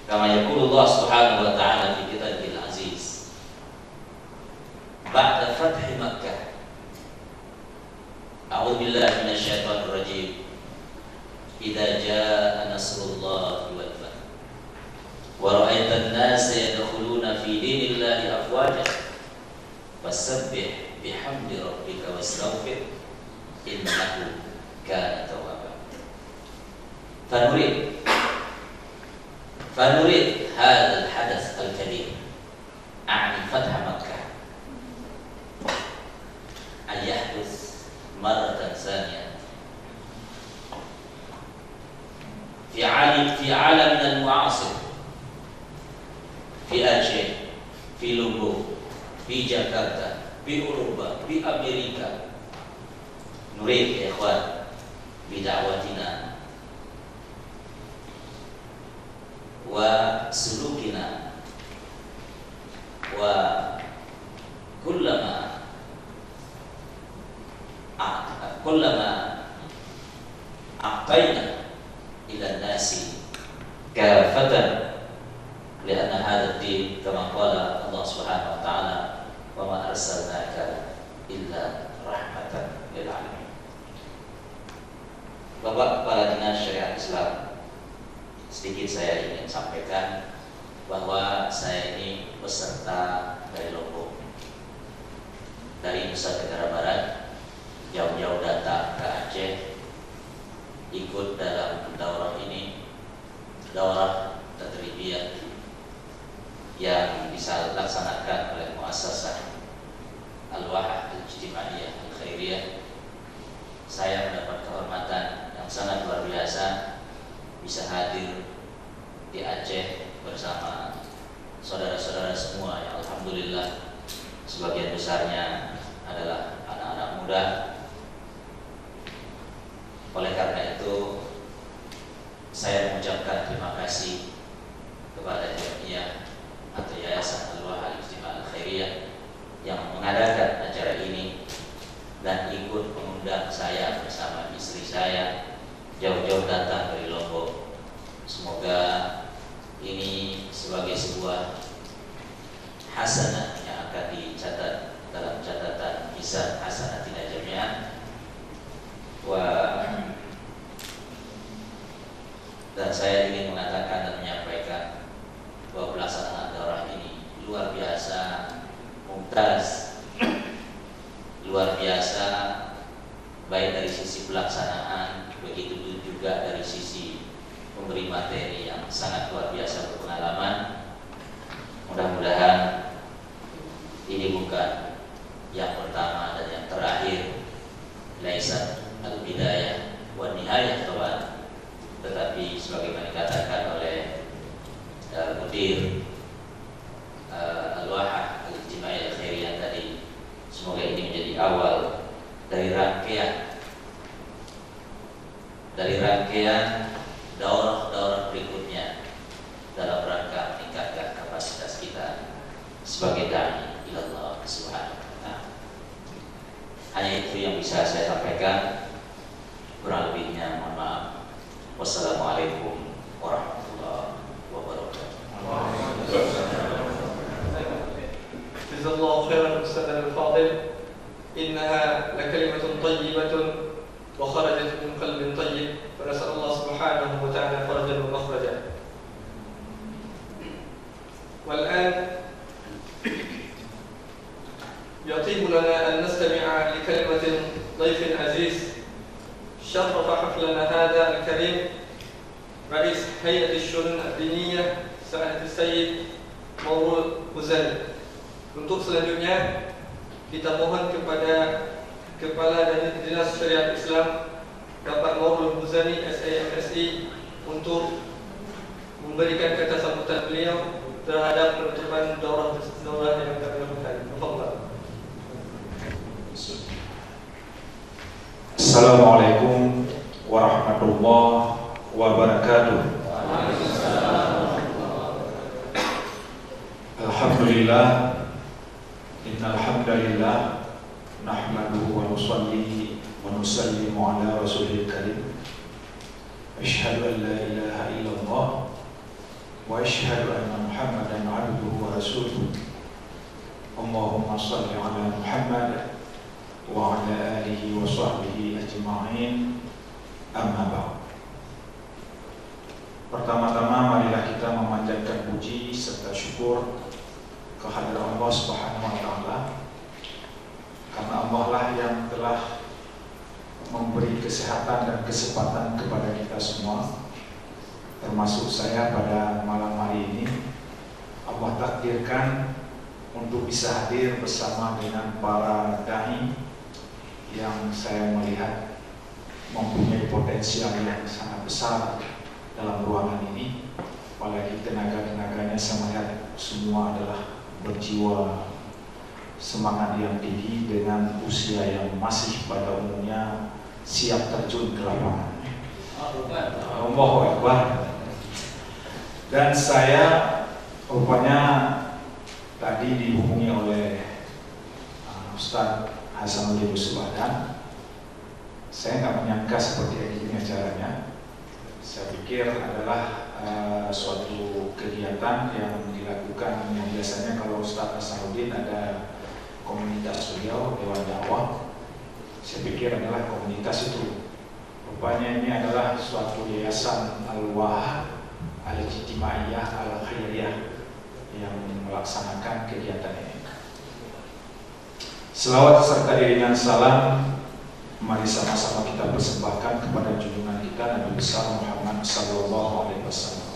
كما يقول الله سبحانه وتعالى في كتابه العزيز: بعد فتح مكة أعوذ بالله من الشيطان الرجيم إذا جاء نصر الله والفتح ورأيت الناس يدخلون في دين الله أفواجا فسبح بحمد ربك واستغفر إنه كان توابا. فنريد هذا الحدث الكبير، أعني فتح مكة، مرة ثانية في عالمنا المعاصر، في Aceh, في Lombok, في Jakarta, في أوروبا, في أمريكا. نريد يا إخوان بدعوتنا وسلوكنا كلما أعطينا إلى الناس كافة، لأن هذا الدين كما قال الله سبحانه وتعالى وما أرسلناك إلا رحمة للعالمين. Bapak Kepala Dinas Syariat Islam, sedikit saya ingin sampaikan bahwa saya ini peserta dari Lombok, dari Nusa Tenggara Barat, jauh-jauh datang ke Aceh, ikut dalam daurah ini, daurah tadribiyah yang dilaksanakan oleh Muassasah Al-Wahah Al-Ijtimaiyah Al-Khairiyah. Saya mendapat kehormatan yang sangat luar biasa bisa hadir di Aceh bersama saudara-saudara semua yang alhamdulillah sebagian besarnya adalah anak-anak muda. Oleh karena itu saya mengucapkan terima kasih kepada Jamiah atau Yayasan Al-Wahah Al-Ijtimaiyah Al-Khairiyah yang mengadakan acara ini dan ikut mengundang saya bersama istri saya jauh-jauh datang dari Lombok. Semoga ini sebagai sebuah hasanah yang akan dicatat dalam catatan kisah hasanatina jami'an. Dan saya ingin mengatakan dan menyampaikan bahwa pelaksanaan daurah ini luar biasa mumtaz, luar biasa baik dari sisi pelaksanaan, begitu juga dari sisi memberi materi yang sangat luar biasa berpengalaman. Mudah-mudahan ini bukan yang pertama dan yang terakhir, laisa al-bidayah wa nihayah kawan, tetapi sebagaimana dikatakan oleh Mudir Al-Wahah Al-Ijtimaiyah Al-Khairiyah tadi, semoga ini menjadi awal dari rangkaian daurah-daurah berikutnya dalam rangka meningkatkan kapasitas kita sebagai dai ilallah subhanahu wa ta'ala. Hanya itu yang bisa saya sampaikan, kurang lebihnya mohon maaf. Wassalamualaikum warahmatullahi wabarakatuh. Jazakallahu khairan Ustaz Al-Fadil. Innaha lakalimatun tayyibatun wa kharajat min qalbin tayyib. Wa nas'alullah subhanahu wa ta'ala farajan wa makhrajan. والآن يطيب لنا أن نستمع لكلمة ضيف عزيز شرف حفلنا هذا الكريم رئيس هيئة الشؤون الدينية سعادة السيد Maulud Muzani. Untuk selanjutnya kita mohon kepada Kepala Dinas Syariat Islam Bapak Maulud Muzani SAMSI untuk memberikan kata sambutan beliau terhadap penutupan daurah yang kami lakukan. Assalamualaikum warahmatullahi wabarakatuh. Alhamdulillah, innal hamdalillah nahmaduhu wa nusalli wa nusallimu ala rasulil karim. Asyhadu an la ilaha illallah wa asyhadu anna Muhammadan abduhu wa rasuluh. Allahumma shalli ala Muhammad wa ala alihi wa sahbihi ajma'in. Amma ba'd. Pertama-tama marilah kita memanjatkan puji serta syukur kehadirat Allah Subhanahu wa taala, karena Allah lah yang telah memberi kesehatan dan kesempatan kepada kita semua, termasuk saya pada malam hari ini. Allah takdirkan untuk bisa hadir bersama dengan para dai yang saya melihat mempunyai potensial yang sangat besar dalam ruangan ini. Apalagi tenaga-tenaganya saya melihat semua adalah berjiwa semangat yang tinggi dengan usia yang masih pada umumnya siap terjun ke lapangan. Allahu Akbar. Dan saya rupanya tadi dihubungi oleh Ustaz Hasanuddin Yusuf Adan. Saya nggak menyangka seperti ini acaranya. Saya pikir adalah suatu kegiatan yang dilakukan yang biasanya kalau Ustaz Hasanuddin ada komunitas beliau, Dewan Dakwah. Saya pikir adalah komunitas itu. Rupanya ini adalah suatu yayasan Al-Wah Al-Ijtimaiyah Al-Khairiyah yang melaksanakan kegiatan ini. Selawat serta iringan salam mari sama-sama kita persembahkan kepada junjungan kita Nabi besar Muhammad sallallahu alaihi wasallam,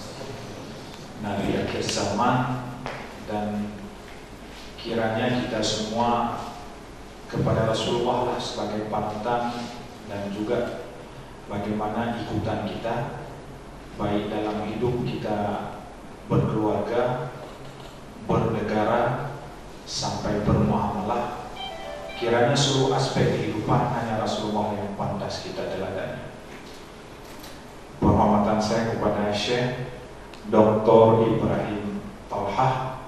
Nabi akhir zaman, dan kiranya kita semua kepada Rasulullah lah sebagai panutan, dan juga bagaimana ikutan kita baik dalam hidup kita berkeluarga, bernegara, sampai bermuamalah. Kiranya seluruh aspek kehidupan hanya Rasulullah yang pantas kita teladani. Penghormatan saya kepada Syekh Dr. Ibrahim Talhah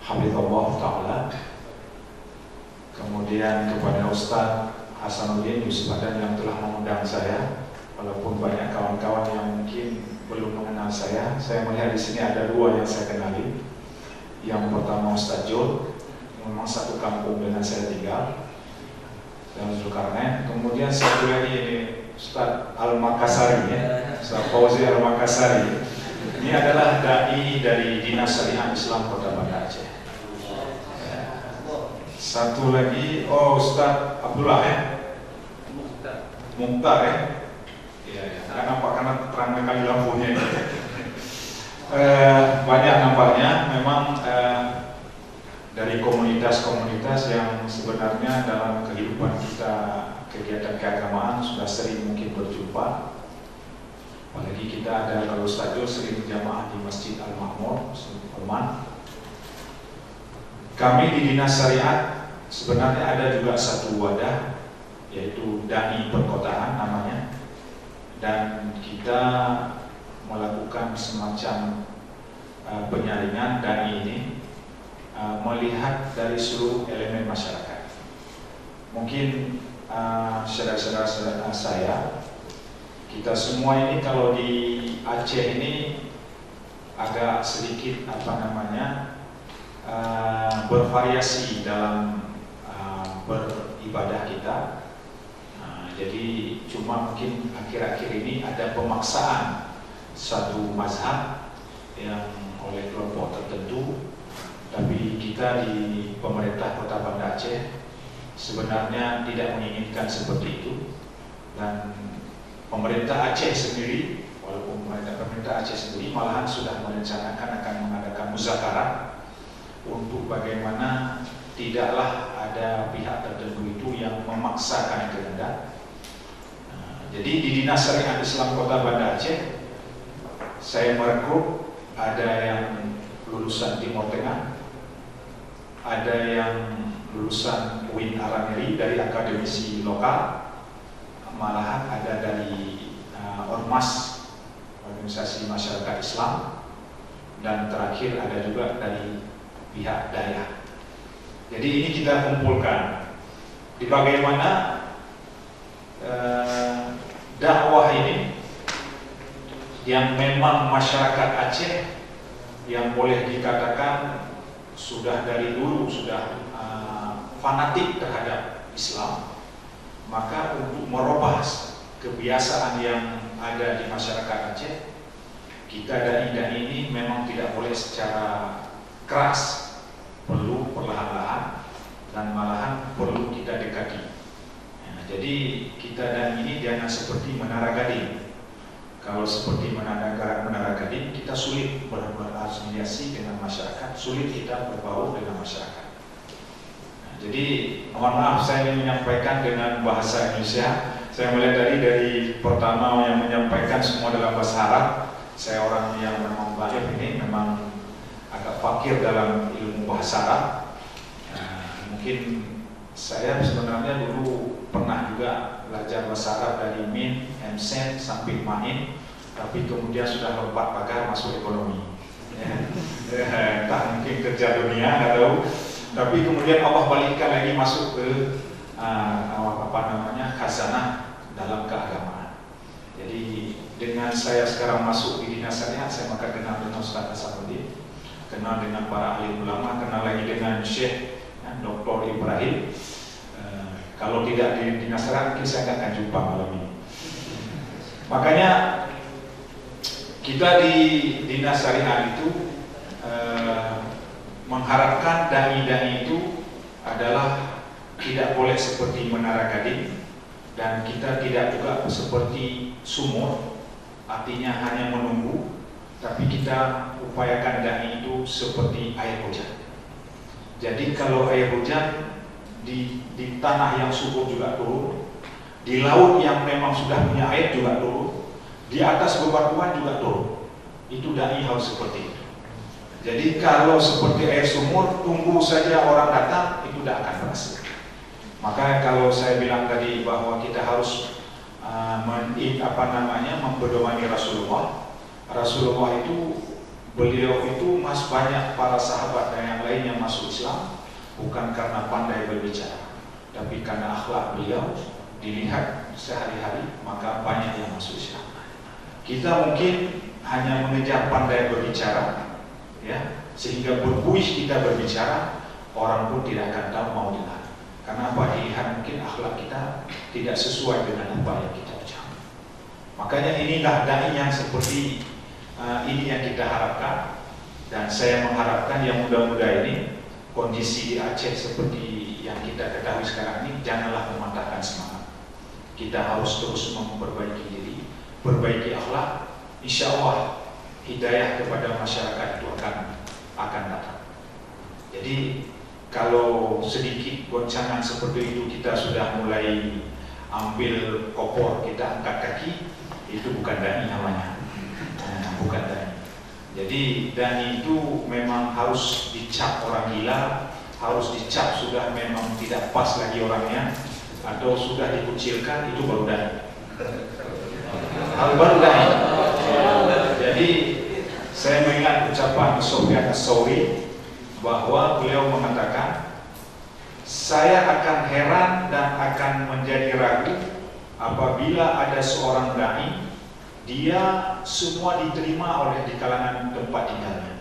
Habibullah Ta'ala, kemudian kepada Ustaz Hasanuddin Yusuf Adan yang telah mengundang saya, walaupun banyak kawan-kawan yang mungkin belum mengenal saya melihat di sini ada dua yang saya kenali. Yang pertama Ustaz Jul, memang satu kampung dengan saya tinggal, dan Zulkarnain. Kemudian satu lagi ini Ustaz Al-Makassari, ya, Ustaz Fauzi Al-Makassari. Ini adalah dai dari Dinas Syariah Islam Kota Banda Aceh. Satu lagi, Ustaz Abdullah, ya, Mukhtar, ya. Iya, nggak nampak karena terang kali lampunya. Banyak nampaknya memang dari komunitas-komunitas yang sebenarnya dalam kehidupan kita, kegiatan keagamaan sudah sering mungkin berjumpa. Apalagi kita ada, kalau Ustaz sering jamaah di Masjid Al-Ma'mur, kami di Dinas Syariat sebenarnya ada juga satu wadah, yaitu Dai Perkotaan namanya, dan kita melakukan semacam penyaringan Dai ini, melihat dari seluruh elemen masyarakat. Mungkin saudara-saudara saya, kita semua ini kalau di Aceh ini agak sedikit bervariasi dalam beribadah kita. Jadi cuma mungkin akhir-akhir ini ada pemaksaan satu mazhab yang oleh kelompok tertentu. Tapi kita di pemerintah Kota Banda Aceh sebenarnya tidak menginginkan seperti itu, dan pemerintah Aceh sendiri, walaupun pemerintah Aceh sendiri malahan sudah merencanakan akan mengadakan muzakarah untuk bagaimana tidaklah ada pihak tertentu itu yang memaksakan kehendak. Jadi di Dinas Syariah Islam Kota Banda Aceh saya merekrut ada yang lulusan Timur Tengah, ada yang lulusan UIN Arameri dari akademisi lokal, malahan ada dari Ormas, organisasi masyarakat Islam, dan terakhir ada juga dari pihak daerah. Jadi ini kita kumpulkan di bagaimana dakwah ini yang memang masyarakat Aceh yang boleh dikatakan sudah dari dulu sudah fanatik terhadap Islam, maka untuk merubah kebiasaan yang ada di masyarakat Aceh, kita dai-dai ini memang tidak boleh secara keras, perlu perlahan-lahan dan malahan perlu kita dekati. Jadi kita dai ini jangan seperti Menara Gading. Kalau seperti Menara Gading, kita sulit berasosiasi dengan masyarakat, sulit kita berbaur dengan masyarakat. Jadi mohon maaf saya ingin menyampaikan dengan bahasa Indonesia. Saya melihat dari pertama yang menyampaikan semua dalam bahasa Arab. Saya orang yang memang balik ini memang agak fakir dalam ilmu bahasa Arab. Mungkin saya sebenarnya dulu pernah juga belajar bahasa Arab dari min, emsen sampai main, tapi kemudian sudah lompat pagar masuk ekonomi. Entah mungkin kerja dunia nggak tahu. Tapi kemudian Allah balikkan lagi masuk ke khazanah dalam keagamaan. Jadi dengan saya sekarang masuk di dinas syariat, saya maka kenal dengan Ustaz Hasanuddin, kenal dengan para ahli ulama, kenal lagi dengan Syekh Dr. Ibrahim. Kalau tidak di dinas syariat mungkin saya nggak akan jumpa malam ini. Makanya kita di dinas syariat itu mengharapkan dai-dai itu adalah tidak boleh seperti menara gading, dan kita tidak juga seperti sumur, artinya hanya menunggu, tapi kita upayakan dai itu seperti air hujan. Jadi kalau air hujan di tanah yang subur juga turun, di laut yang memang sudah punya air juga turun, di atas bebatuan juga turun. Itu dai harus seperti itu. Jadi kalau seperti air sumur, tunggu saja orang datang, itu tidak akan berhasil. Maka kalau saya bilang tadi bahwa kita harus mempedomani Rasulullah. Rasulullah itu, beliau itu banyak para sahabat dan yang lain yang masuk Islam bukan karena pandai berbicara, tapi karena akhlak beliau dilihat sehari-hari, maka banyak yang masuk Islam. Kita mungkin hanya mengejar pandai berbicara, ya, sehingga berbuih kita berbicara, orang pun tidak akan tahu mau dengar. Karena apa? Dilihat mungkin akhlak kita tidak sesuai dengan apa yang kita ucapkan. Makanya inilah dai yang seperti ini yang kita harapkan, dan saya mengharapkan yang muda-muda ini, kondisi di Aceh seperti yang kita ketahui sekarang ini, janganlah mematahkan semangat. Kita harus terus memperbaiki diri, perbaiki akhlak. Insya Allah hidayah kepada masyarakat itu akan datang. Jadi kalau sedikit goncangan seperti itu kita sudah mulai ambil kopor, kita angkat kaki, itu bukan dai namanya. Bukan dai. Jadi dai itu memang harus dicap orang gila, harus dicap sudah memang tidak pas lagi orangnya, atau sudah dikucilkan, itu baru dai. Baru dai. Jadi saya mengingat ucapan Sufyan Ats-Tsauri bahwa beliau mengatakan, saya akan heran dan akan menjadi ragu apabila ada seorang dai, dia semua diterima oleh di kalangan tempat tinggalnya.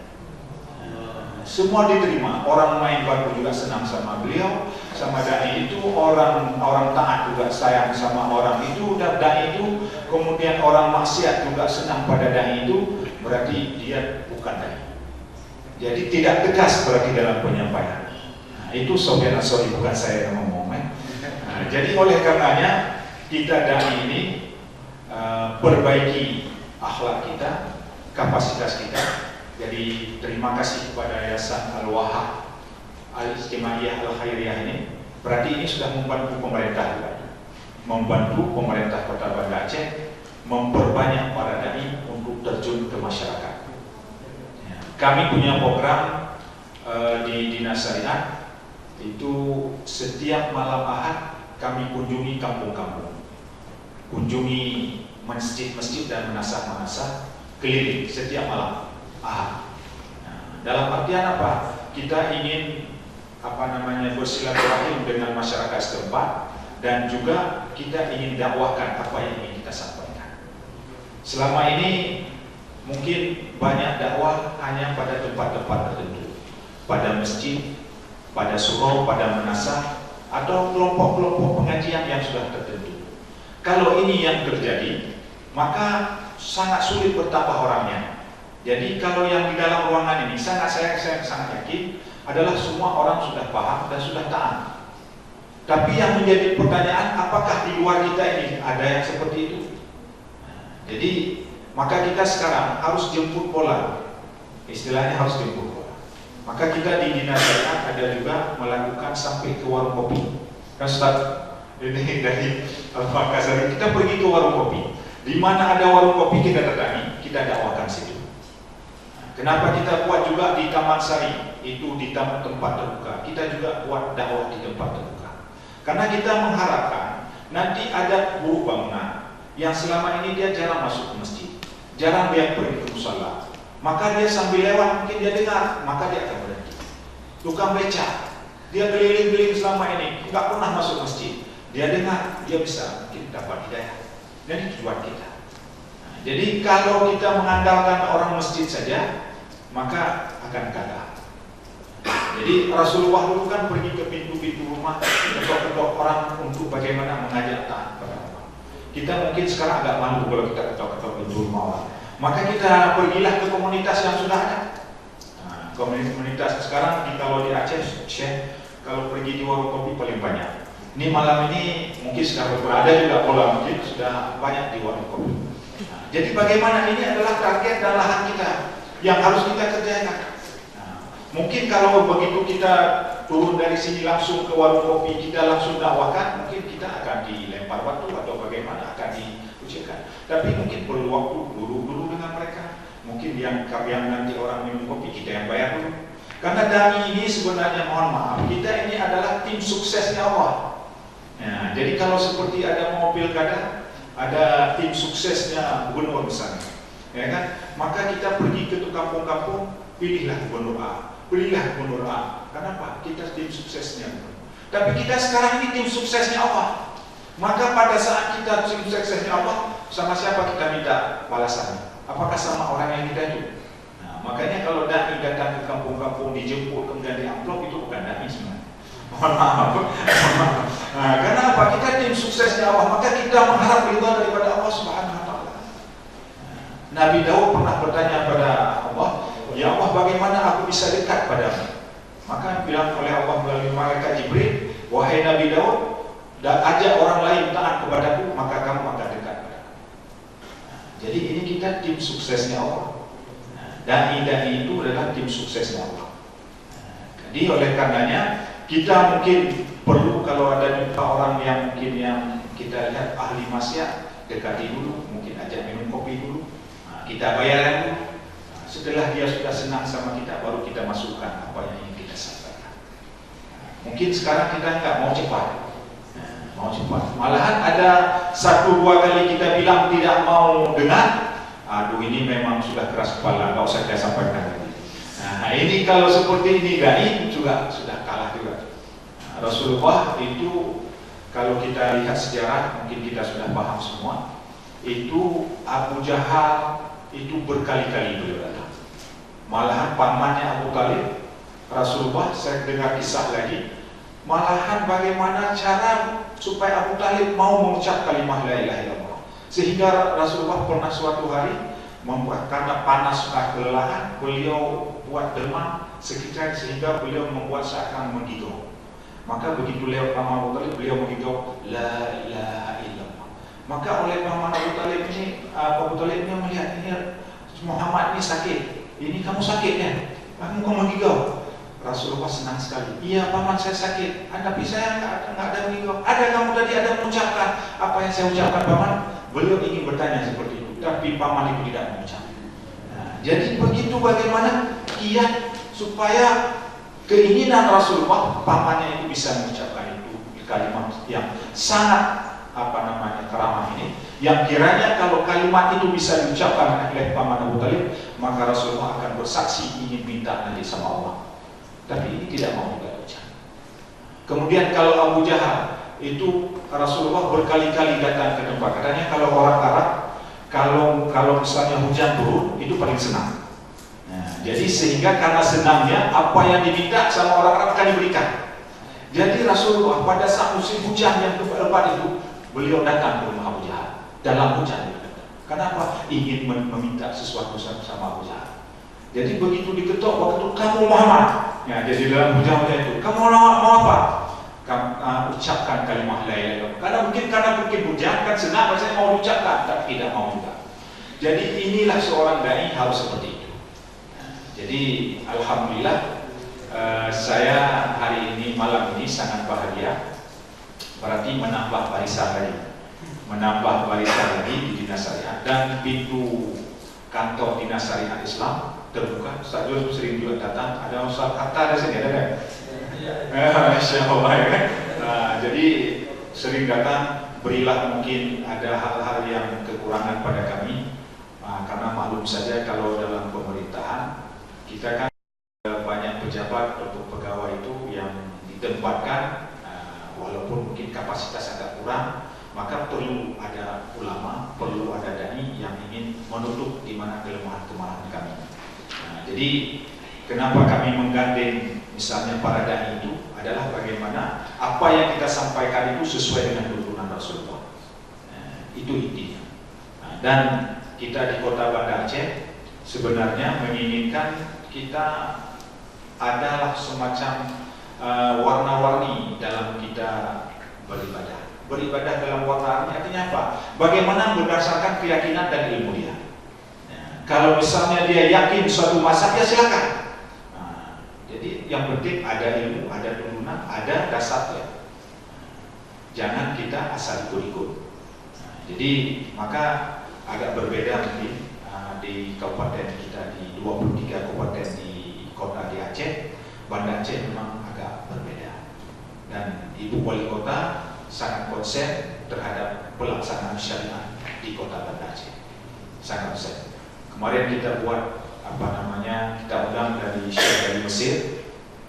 Semua diterima, orang main batu juga senang sama beliau, sama dai itu, orang taat juga sayang sama orang itu, dan dai itu, kemudian orang maksiat juga senang pada dai itu, berarti dia bukan dai. Jadi tidak tegas berarti dalam penyampaian. Itu Sufyan Ats-Tsauri, bukan saya yang ngomong. Jadi oleh karenanya kita dai ini perbaiki akhlak kita, kapasitas kita. Jadi terima kasih kepada Yayasan Al-Wahhab Al-Ijtimaiyah Al-Khairiyah ini. Berarti ini sudah membantu pemerintah juga, membantu pemerintah Kota Banda Aceh memperbanyak para dai untuk terjun ke masyarakat. Kami punya program di Dinas Syariat itu setiap malam Ahad kami kunjungi kampung-kampung, kunjungi masjid-masjid dan menasah-menasah keliling setiap malam Ahad. Dalam artian apa? Kita ingin bersilaturahim dengan masyarakat setempat, dan juga kita ingin dakwahkan apa yang ingin kita sampaikan. Selama ini mungkin banyak dakwah hanya pada tempat-tempat tertentu, pada masjid, pada surau, pada menasah, atau kelompok-kelompok pengajian yang sudah tertentu. Kalau ini yang terjadi, maka sangat sulit bertambah orangnya. Jadi kalau yang di dalam ruangan ini saya sangat yakin adalah semua orang sudah paham dan sudah taat. Tapi yang menjadi pertanyaan, apakah di luar kita ini ada yang seperti itu? Jadi maka kita sekarang harus jemput bola, istilahnya harus jemput bola. Maka kita di Dinas Syariah ada juga melakukan sampai ke warung kopi. Kan Ustaz, ini dari Al-Makassar, kita pergi ke warung kopi. Di mana ada warung kopi kita datangi, kita dakwakan situ. Kenapa kita buat juga di Taman Sari, itu di tempat terbuka. Kita juga buat dakwah di tempat terbuka. Karena kita mengharapkan nanti ada buruh bangunan yang selama ini dia jarang masuk ke masjid, jarang dia pergi ke musala. Maka dia sambil lewat mungkin dia dengar, maka dia akan berhenti. Tukang beca, dia keliling-keliling selama ini, nggak pernah masuk masjid. Dia dengar, dia bisa mungkin dapat hidayah. Dan itu tujuan kita. Nah, jadi kalau kita mengandalkan orang masjid saja, maka akan gagal. Jadi Rasulullah dulu kan pergi ke pintu-pintu rumah, ketok-ketok orang untuk bagaimana mengajak taat kepada Allah. Kita mungkin sekarang agak malu kalau kita ketok-ketok pintu rumah orang. Maka kita pergilah ke komunitas yang sudah ada. Nah, komunitas sekarang kalau di Aceh, Syekh, kalau pergi di warung kopi paling banyak. Ini malam ini mungkin sudah berada juga pola, mungkin sudah banyak di warung kopi. Nah, jadi bagaimana ini adalah target dan lahan kita yang harus kita kerjakan. Nah, mungkin kalau begitu kita turun dari sini langsung ke warung kopi, kita langsung dakwakan, mungkin kita akan dilempar batu atau bagaimana akan diucapkan. Tapi mungkin perlu waktu dulu dengan mereka. Mungkin yang nanti orang minum kopi kita yang bayar dulu. Karena dai ini sebenarnya, mohon maaf, kita ini adalah tim suksesnya Allah. Ya, jadi kalau seperti ada mau pilkada, ada tim suksesnya gubernur misalnya, ya kan? Maka kita pergi ke kampung-kampung, pilihlah gubernur A, pilihlah gubernur A. Kenapa? Kita tim suksesnya. Tapi kita sekarang ini tim suksesnya Allah. Maka pada saat kita tim suksesnya Allah, sama siapa kita minta balasannya? Apakah sama orang yang kita itu? Nah, makanya kalau dai datang ke kampung-kampung dijemput kemudian di amplop, itu bukan dai sebenarnya. Mohon maaf. Nah, kenapa? Kita tim suksesnya Allah, maka kita mengharap ridha daripada Allah Subhanahu wa taala. Nabi Daud pernah bertanya pada Allah, "Ya Allah, bagaimana aku bisa dekat padamu?" Maka bilang oleh Allah melalui malaikat Jibril, "Wahai Nabi Daud, dan ajak orang lain taat kepadaku, maka kamu akan dekat padaku." Jadi ini kita tim suksesnya Allah. Dai-dai itu adalah tim suksesnya Allah. Jadi oleh karenanya kita mungkin perlu kalau ada jumpa orang yang mungkin yang kita lihat ahli maksiat, dekati dulu, mungkin ajak minum kopi dulu, kita bayar dulu. Setelah dia sudah senang sama kita, baru kita masukkan apa yang ingin kita sampaikan. Mungkin sekarang kita nggak mau cepat, malahan ada 1-2 kali kita bilang tidak mau dengar, aduh ini memang sudah keras kepala, nggak usah saya sampaikan lagi. Nah ini kalau seperti ini dai juga sudah kalah juga. Rasulullah itu kalau kita lihat sejarah, mungkin kita sudah paham semua, itu Abu Jahal itu berkali-kali beliau datang. Malahan pamannya Abu Talib, Rasulullah, saya dengar kisah lagi, malahan bagaimana cara supaya Abu Talib mau mengucap kalimat la ilaha illallah. Sehingga Rasulullah pernah suatu hari membuat, karena panas sudah kelelahan, beliau buat demam sekitar sehingga beliau membuat seakan menggigau. Maka begitu lewat paman Abu Talib, beliau menggigau la ilaha illallah. Maka oleh paman Abu Talib ini, Abu Talib ini melihat ini Muhammad ini sakit. Ini kamu sakit ya? Kamu menggigau. Rasulullah senang sekali. Iya paman, saya sakit. Tapi saya nggak ada menggigau. Ada, kamu tadi ada mengucapkan apa yang saya ucapkan paman. Beliau ingin bertanya seperti itu, tapi paman itu tidak mengucapkan. Nah, jadi begitu bagaimana kiat supaya keinginan Rasulullah pamannya itu bisa mengucapkan itu kalimat yang sangat keramah ini, yang kiranya kalau kalimat itu bisa diucapkan oleh paman Abu Talib, maka Rasulullah akan bersaksi ingin minta nanti sama Allah. Tapi ini tidak mau juga ucap. Kemudian kalau Abu Jahal itu Rasulullah berkali-kali datang ke tempat. Katanya kalau orang Arab, kalau misalnya hujan turun itu paling senang. Nah, jadi sehingga karena senangnya apa yang diminta sama orang Arab akan diberikan. Jadi Rasulullah pada saat musim hujan yang lebat itu, beliau datang ke rumah Abu Jahal dalam hujan. Kenapa? Ingin meminta sesuatu sama Abu Jahal. Jadi begitu diketok, waktu kamu Muhammad, ya, jadi dalam hujan itu, kamu mau apa? Kamu ucapkan kalimat la ilaha illallah. Karena mungkin hujan kan senang, rasanya mau diucapkan, tapi tidak mau juga. Jadi inilah seorang dai harus seperti itu. Nah, jadi alhamdulillah Saya hari ini malam ini sangat bahagia, berarti menambah barisan lagi di Dinas Syariah, dan pintu kantor Dinas Syariah Islam terbuka. Ustaz Jul sering juga datang, ada Ustaz Hatta ada sini, ada kan? Masya Allah ya kan? Jadi sering datang, berilah mungkin ada hal-hal yang kekurangan pada kami, karena maklum saja kalau dalam pemerintahan kita kan banyak pejabat atau pegawai itu yang ditempatkan, walaupun mungkin kapasitas agak kurang, maka perlu ada ulama, perlu ada dai yang ingin menutup di mana kelemahan-kelemahan kami. Jadi kenapa kami menggandeng misalnya para dai itu adalah bagaimana apa yang kita sampaikan itu sesuai dengan tuntunan Rasulullah. Itu intinya. Dan kita di Kota Banda Aceh sebenarnya menginginkan kita adalah semacam warna-warni dalam kita beribadah. Beribadah dalam warna-warni artinya apa? Bagaimana berdasarkan keyakinan dan ilmu dia. Kalau misalnya dia yakin suatu mazhab, ya silakan. Jadi yang penting ada ilmu, ada tuntunan, ada dasarnya. Jangan kita asal ikut-ikut. Jadi maka agak berbeda mungkin di kabupaten kita, di 23 kabupaten di kota di Aceh. Banda Aceh memang agak berbeda. Dan Ibu Wali Kota sangat konsen terhadap pelaksanaan syariat di kota Banda Aceh. Sangat konsen. Kemarin kita buat kita undang dari Syekh dari Mesir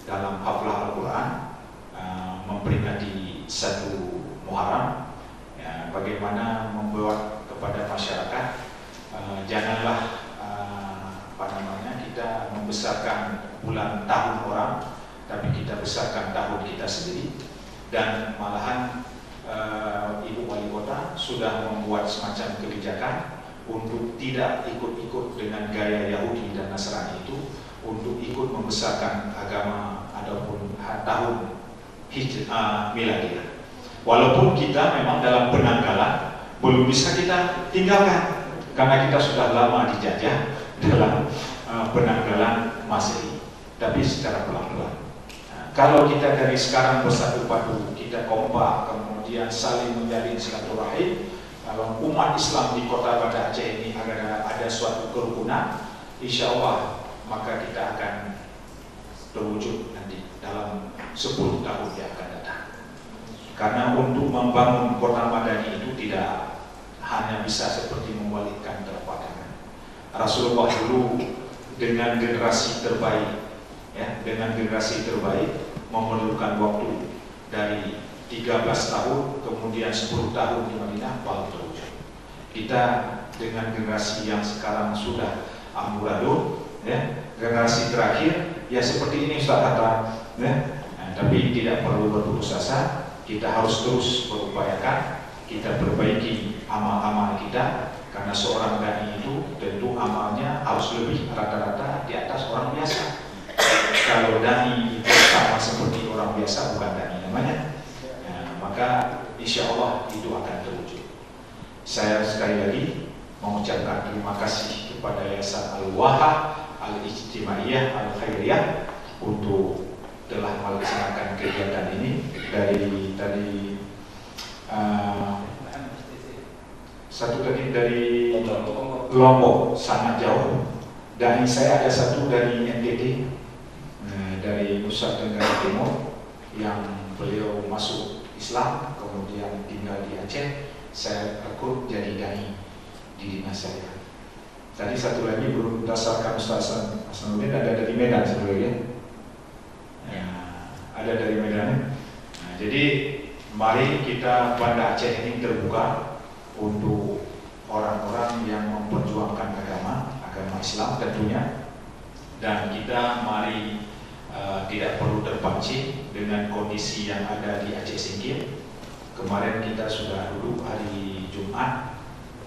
dalam haflah Al-Quran, memperingati 1 Muharram, bagaimana membuat kepada masyarakat janganlah kita membesarkan bulan tahun orang, tapi kita besarkan tahun kita sendiri. Dan malahan Ibu Wali Kota sudah membuat semacam kebijakan untuk tidak ikut-ikut dengan gaya Yahudi dan Nasrani itu, untuk ikut membesarkan agama ataupun tahun Miladiah. Walaupun kita memang dalam penanggalan belum bisa kita tinggalkan, karena kita sudah lama dijajah dalam penanggalan Masehi, tapi secara pelan-pelan. Kalau kita dari sekarang bersatu padu, kita kompak, kemudian saling menjalin silaturahim, kalau umat Islam di kota Banda Aceh ini agar ada suatu kerukunan, insya Allah maka kita akan terwujud nanti dalam 10 tahun yang akan datang. Karena untuk membangun kota Madani itu tidak hanya bisa seperti membalikkan telapak tangan. Rasulullah dulu dengan generasi terbaik, memerlukan waktu dari 13 tahun, kemudian 10 tahun di Madinah baru terwujud. Kita dengan generasi yang sekarang sudah amburadul, generasi terakhir, ya seperti ini Ustaz Hatta, tapi tidak perlu berputus asa. Kita harus terus berupayakan, kita perbaiki amal-amal kita, karena seorang dai itu tentu amalnya harus lebih rata-rata di atas orang biasa. Kalau dai itu sama seperti orang biasa, bukan dai namanya. Maka insya Allah itu akan terwujud. Saya sekali lagi mengucapkan terima kasih kepada Yayasan Al-Wahhab Al-Ijtimaiyah Al-Khairiyah untuk telah melaksanakan kegiatan ini dari tadi satu tadi dari Lombok, sangat jauh, dan saya ada satu dari NTT, dari Nusa Tenggara Timur, yang beliau masuk Islam, kemudian tinggal di Aceh. Saya rekrut jadi dai di dinas saya. Tadi satu lagi belum berdasarkan Ustaz Hasanuddin, ada dari Medan sebenarnya. Ada dari Medan. Jadi mari kita Banda Aceh ini terbuka untuk orang-orang yang memperjuangkan agama Islam tentunya. Dan kita mari tidak perlu terpancing dengan kondisi yang ada di Aceh Singkil. Kemarin kita sudah duduk hari Jumat,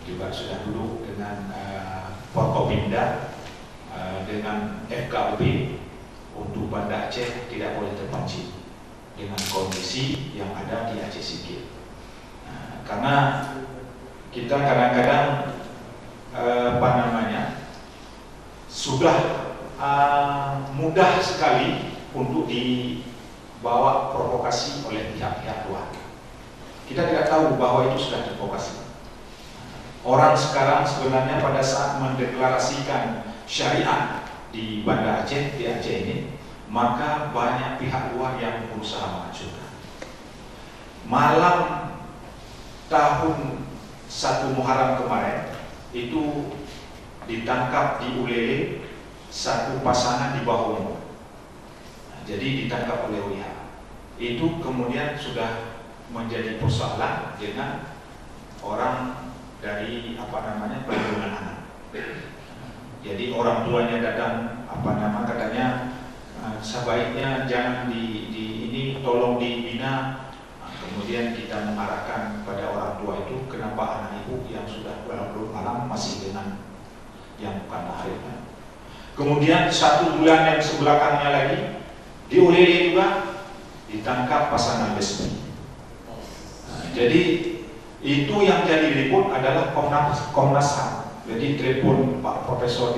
juga sudah duduk dengan Forkopimda, dengan FKUB untuk Banda Aceh tidak boleh terpancing dengan kondisi yang ada di Aceh Singkil. Karena kita kadang-kadang sudah mudah sekali untuk dibawa provokasi oleh pihak-pihak luar. Kita tidak tahu bahwa itu sudah terprovokasi. Orang sekarang sebenarnya pada saat mendeklarasikan syariat di Banda Aceh, di Aceh ini, maka banyak pihak luar yang berusaha menghancurkan. Malam tahun 1 Muharram kemarin itu ditangkap di Ulele satu pasangan di bawah umur. Jadi ditangkap oleh WIH. Itu kemudian sudah menjadi persoalan dengan orang dari perlindungan anak. Jadi orang tuanya datang katanya sebaiknya jangan ini tolong dibina. Kemudian kita mengarahkan kepada orang tua itu, kenapa anak ibu yang sudah belum malam masih dengan yang bukan mahramnya. Kemudian 1 bulan yang sebelakangnya lagi di Ulele juga ditangkap pasangan lesbi. Jadi itu yang jadi ribut adalah Komnas HAM. Jadi telepon Pak Profesor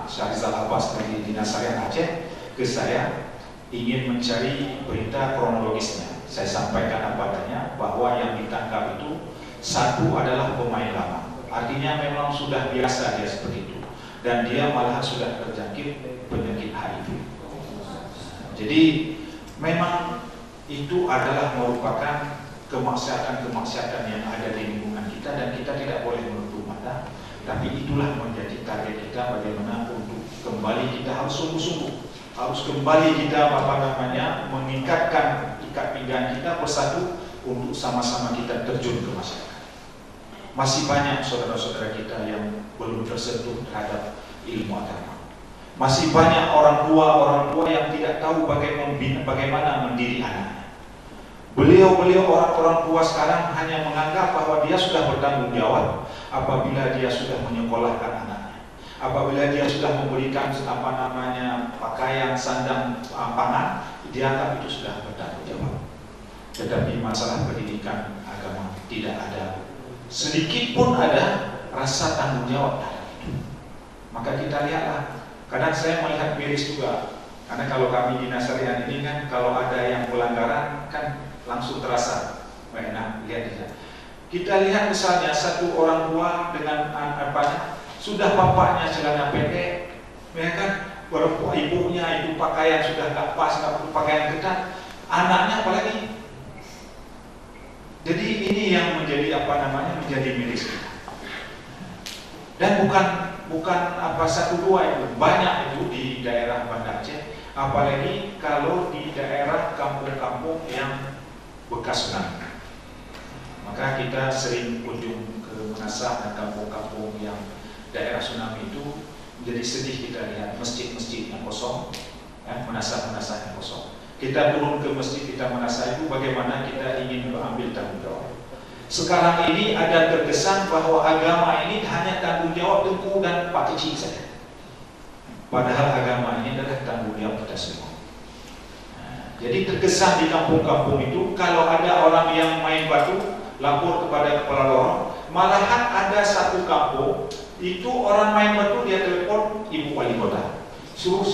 Syahrizal Abbas dari Dinas Syariah Aceh ke saya ingin mencari berita kronologisnya. Saya sampaikan apa adanya bahwa yang ditangkap itu satu adalah pemain lama. Artinya memang sudah biasa dia seperti itu. Dan dia malahan sudah terjangkit penyakit HIV. Jadi memang itu adalah merupakan kemaksiatan yang ada di lingkungan kita dan kita tidak boleh menutup mata. Tapi itulah menjadi target kita, bagaimana untuk kembali kita harus sungguh-sungguh, harus kembali kita meningkatkan ikat pinggang kita bersatu untuk sama-sama kita terjun ke masyarakat. Masih banyak saudara-saudara kita yang belum tersentuh terhadap ilmu agama. Masih banyak orang tua yang tidak tahu bagaimana mendidik anaknya. Beliau orang tua sekarang hanya menganggap bahwa dia sudah bertanggung jawab apabila dia sudah menyekolahkan anaknya, apabila dia sudah memberikan pakaian, sandang, pangan, dianggap itu sudah bertanggung jawab. Tetapi masalah pendidikan agama tidak ada sedikit pun ada rasa tanggung jawab terhadap itu. Maka kita lihatlah, kadang saya melihat miris juga, karena kalau kami di Nasarian ini kan kalau ada yang pelanggaran kan langsung terasa. Enak lihat dia. Kita lihat misalnya satu orang tua dengan sudah bapaknya celana pendek, ya kan, ibunya itu pakaian sudah nggak pas, nggak perlu pakaian ketat, anaknya apalagi. Jadi ini yang menjadi menjadi miris kita. Dan bukan satu dua itu, banyak itu di daerah Banda Aceh, apalagi kalau di daerah kampung-kampung yang bekas tsunami. Maka kita sering kunjung ke Menasah dan kampung-kampung yang daerah tsunami itu, menjadi sedih kita lihat masjid-masjid yang kosong, Menasah-Menasah yang kosong. Kita turun ke masjid, kita Menasah itu bagaimana kita ingin mengambil tanggung jawab. Sekarang ini ada terkesan bahwa agama ini hanya tanggung jawab Tengku dan Pak Kecil saja. Padahal agama ini adalah tanggung jawab kita semua. Jadi terkesan di kampung-kampung itu kalau ada orang yang main batu lapor kepada kepala lorong, malahan ada satu kampung itu orang main batu dia telepon ibu wali kota, suruh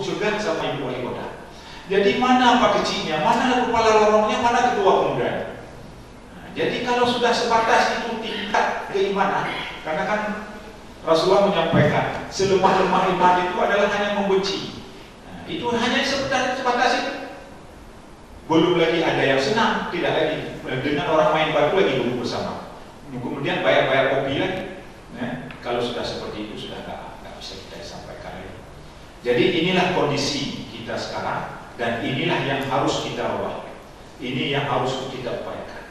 cegah sama ibu wali kota. Jadi mana Pak Kecilnya, mana kepala lorongnya, mana ketua pemuda. Jadi kalau sudah sebatas itu tingkat keimanan, karena kan Rasulullah menyampaikan selemah-lemah iman itu adalah hanya membenci. Itu hanya sebatas itu. Belum lagi ada yang senang, tidak lagi dengan orang main batu lagi duduk bersama. Kemudian bayar kopi lagi. Kalau sudah seperti itu sudah nggak bisa kita sampaikan lagi. Jadi inilah kondisi kita sekarang dan inilah yang harus kita ubah. Ini yang harus kita upayakan.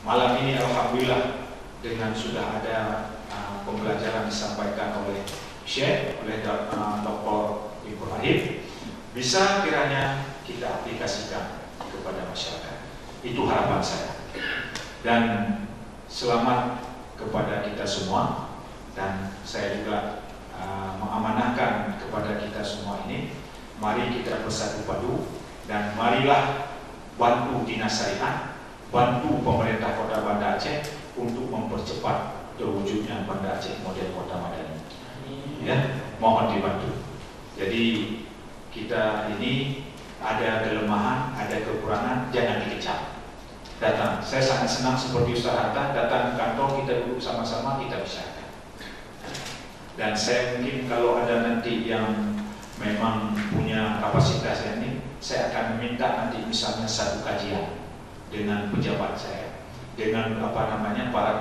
Malam ini alhamdulillah dengan sudah ada pembelajaran disampaikan oleh Syekh, oleh Dr. Ibrahim, bisa kiranya kita aplikasikan kepada masyarakat. Itu harapan saya. Dan selamat kepada kita semua. Dan saya juga mengamanahkan kepada kita semua ini, mari kita bersatu padu dan marilah bantu Dinas Syariah, bantu pemerintah Kota Banda Aceh untuk mempercepat terwujudnya Banda Aceh model kota madani. Ya, mohon dibantu. Jadi kita ini ada kelemahan, ada kekurangan, jangan dikecam. Datang, saya sangat senang seperti Ustaz Hatta, datang ke kantor, kita duduk sama-sama, kita bicarakan. Dan saya mungkin kalau ada nanti yang memang punya kapasitas ini, saya akan meminta nanti misalnya satu kajian dengan pejabat saya, dengan para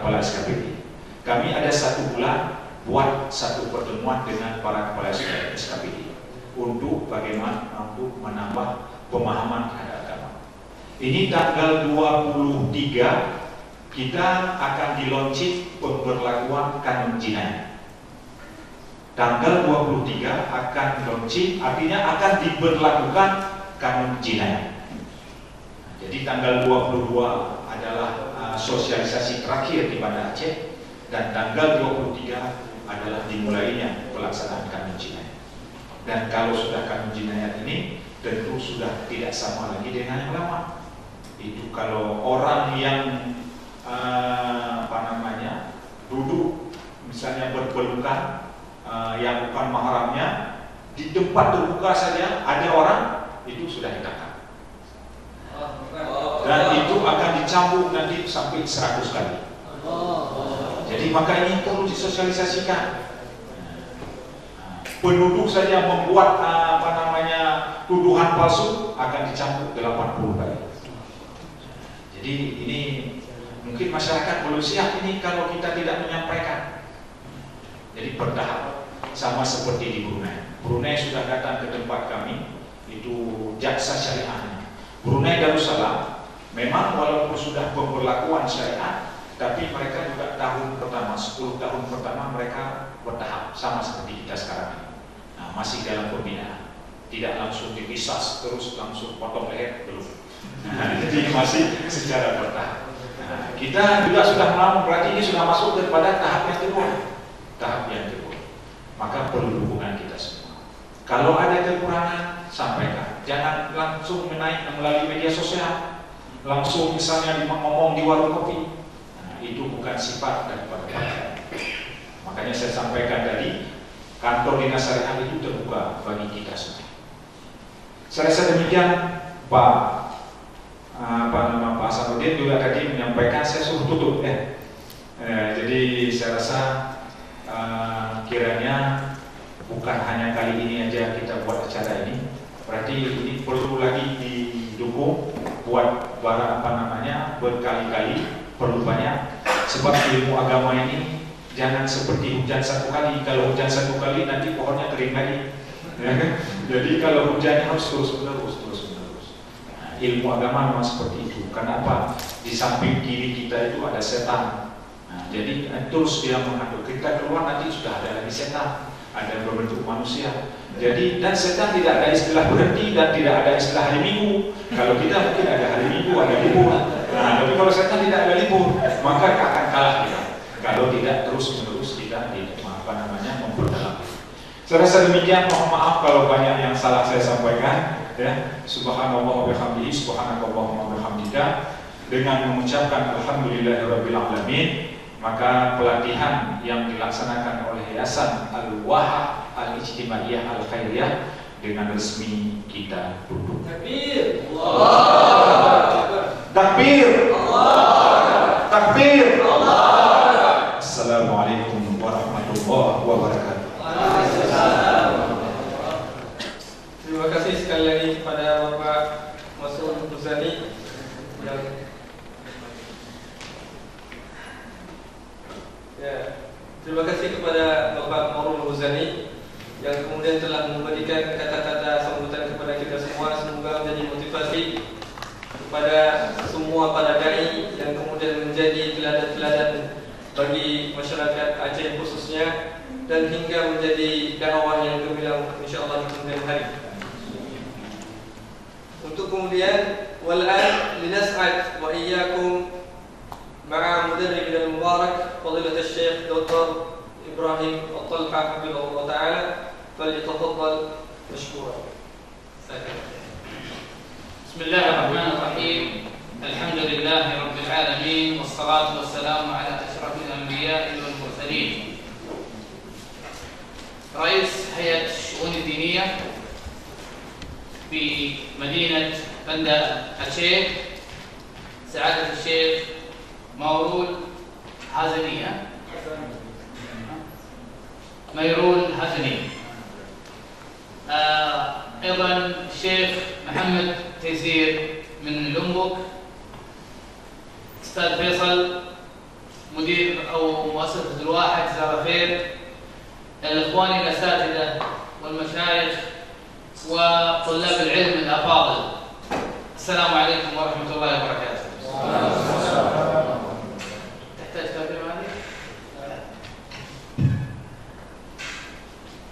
kepala SKPD. Kami ada 1 bulan buat satu pertemuan dengan para kepala SKPD untuk bagaimana untuk menambah pemahaman terhadap agama. Ini tanggal 23 kita akan dilaunching pemberlakuan kanun jinayah. Tanggal 23 akan launching, artinya akan diberlakukan kanun jinayah. Jadi tanggal 22 adalah sosialisasi terakhir di Banda Aceh, dan tanggal 23 adalah dimulainya pelaksanaan kanun jinayah. Dan kalau sudah kanun jinayah ini tentu sudah tidak sama lagi dengan yang lama. Itu kalau orang yang duduk misalnya berpelukan yang bukan mahramnya di tempat terbuka saja ada orang, itu sudah ditangkap. Dan itu akan dicambuk nanti sampai 100 kali. Jadi maka ini perlu disosialisasikan. Penduduk saja membuat tuduhan palsu akan dicambuk 80 kali. Jadi ini mungkin masyarakat belum siap ini kalau kita tidak menyampaikan. Jadi bertahap, sama seperti di Brunei. Brunei sudah datang ke tempat kami, itu jaksa syariahnya. Brunei Darussalam memang walaupun sudah pemberlakuan syariat, tapi mereka juga tahun pertama, 10 tahun pertama mereka bertahap, sama seperti kita sekarang ini. Nah, masih dalam pembinaan, tidak langsung dipisah terus langsung potong leher, belum. Jadi masih secara bertahap. Nah, kita juga sudah melamun, berarti ini sudah masuk kepada tahap yang kedua. Tahap yang kedua, maka perlu dukungan kita semua. Kalau ada kekurangan, sampaikan. Jangan langsung menaik melalui media sosial, langsung misalnya ngomong di warung kopi. Nah, itu bukan sifat daripada partai. Makanya saya sampaikan tadi, kantor dinas syariah itu terbuka bagi kita semua. Saya rasa demikian, Pak Hasanuddin juga tadi menyampaikan, saya suruh tutup ya. Jadi saya rasa kiranya bukan hanya kali ini aja kita buat acara ini, berarti ini perlu lagi didukung buat berkali-kali, perlu banyak, sebab ilmu agama ini jangan seperti hujan 1 kali. Kalau hujan 1 kali nanti pohonnya kering lagi, ya kan? Jadi kalau hujannya harus terus menerus. Nah, ilmu agama memang seperti itu. Kenapa? Di samping kiri kita itu ada setan. Nah, jadi terus dia mengatur, kita keluar nanti sudah ada lagi setan, ada berbentuk manusia. Jadi dan setan tidak ada istilah berhenti dan tidak ada istilah hari Minggu. Kalau kita mungkin ada hari Minggu, ada libur. Nah, tapi kalau setan tidak ada libur, maka akan kalah kita. Kalau tidak terus menerus kita memperdalam. Saya rasa demikian. Mohon maaf kalau banyak yang salah saya sampaikan. Ya, subhanallah wa bihamdihi, subhanakallahumma wa bihamdika. Dengan mengucapkan alhamdulillahirabbil alamin, maka pelatihan yang dilaksanakan oleh Yayasan Al-Wahhah Al-Ijtimaiyah Al-Khairiyah dengan resmi kita tutup. Takbir. Takbir. Takbir. Assalamualaikum warahmatullahi wabarakatuh. Terima kasih sekali lagi kepada Bapak Mas'ud Huzani terima kasih kepada Bapak Marul Huzani yang kemudian telah memberikan kata-kata sambutan kepada kita semua. Semoga menjadi motivasi kepada semua para dai yang kemudian menjadi teladan-teladan bagi masyarakat Aceh khususnya, dan hingga menjadi dakwah yang gemilang insyaallah di kemudian hari. Untuk kemudian wal'an linas'ad wa iyyakum ma'a mudarribina al-mubarak fadilat al-syekh Dr. Ibrahim Al-Talha hafizahullah ta'ala, falyatafaddal mashkura. Bismillahirrahmanirrahim. Alhamdulillahi rabbil alamin, wassalatu wassalamu ala asyrafil anbiya'i wal mursalin. Rais Hayat Syu'un Diniyah في مدينة بند الشيخ سعادة الشيخ ميرول هازني. أيضا الشيخ محمد تيسير من لومبوك، أستاذ فيصل مدير أو مؤسسة الواحد جزاه الله خير، الإخوان الأساتذة والمشايخ وطلاب العلم الأفاضل، السلام عليكم ورحمة الله وبركاته. تحتاج ترجمة هذه؟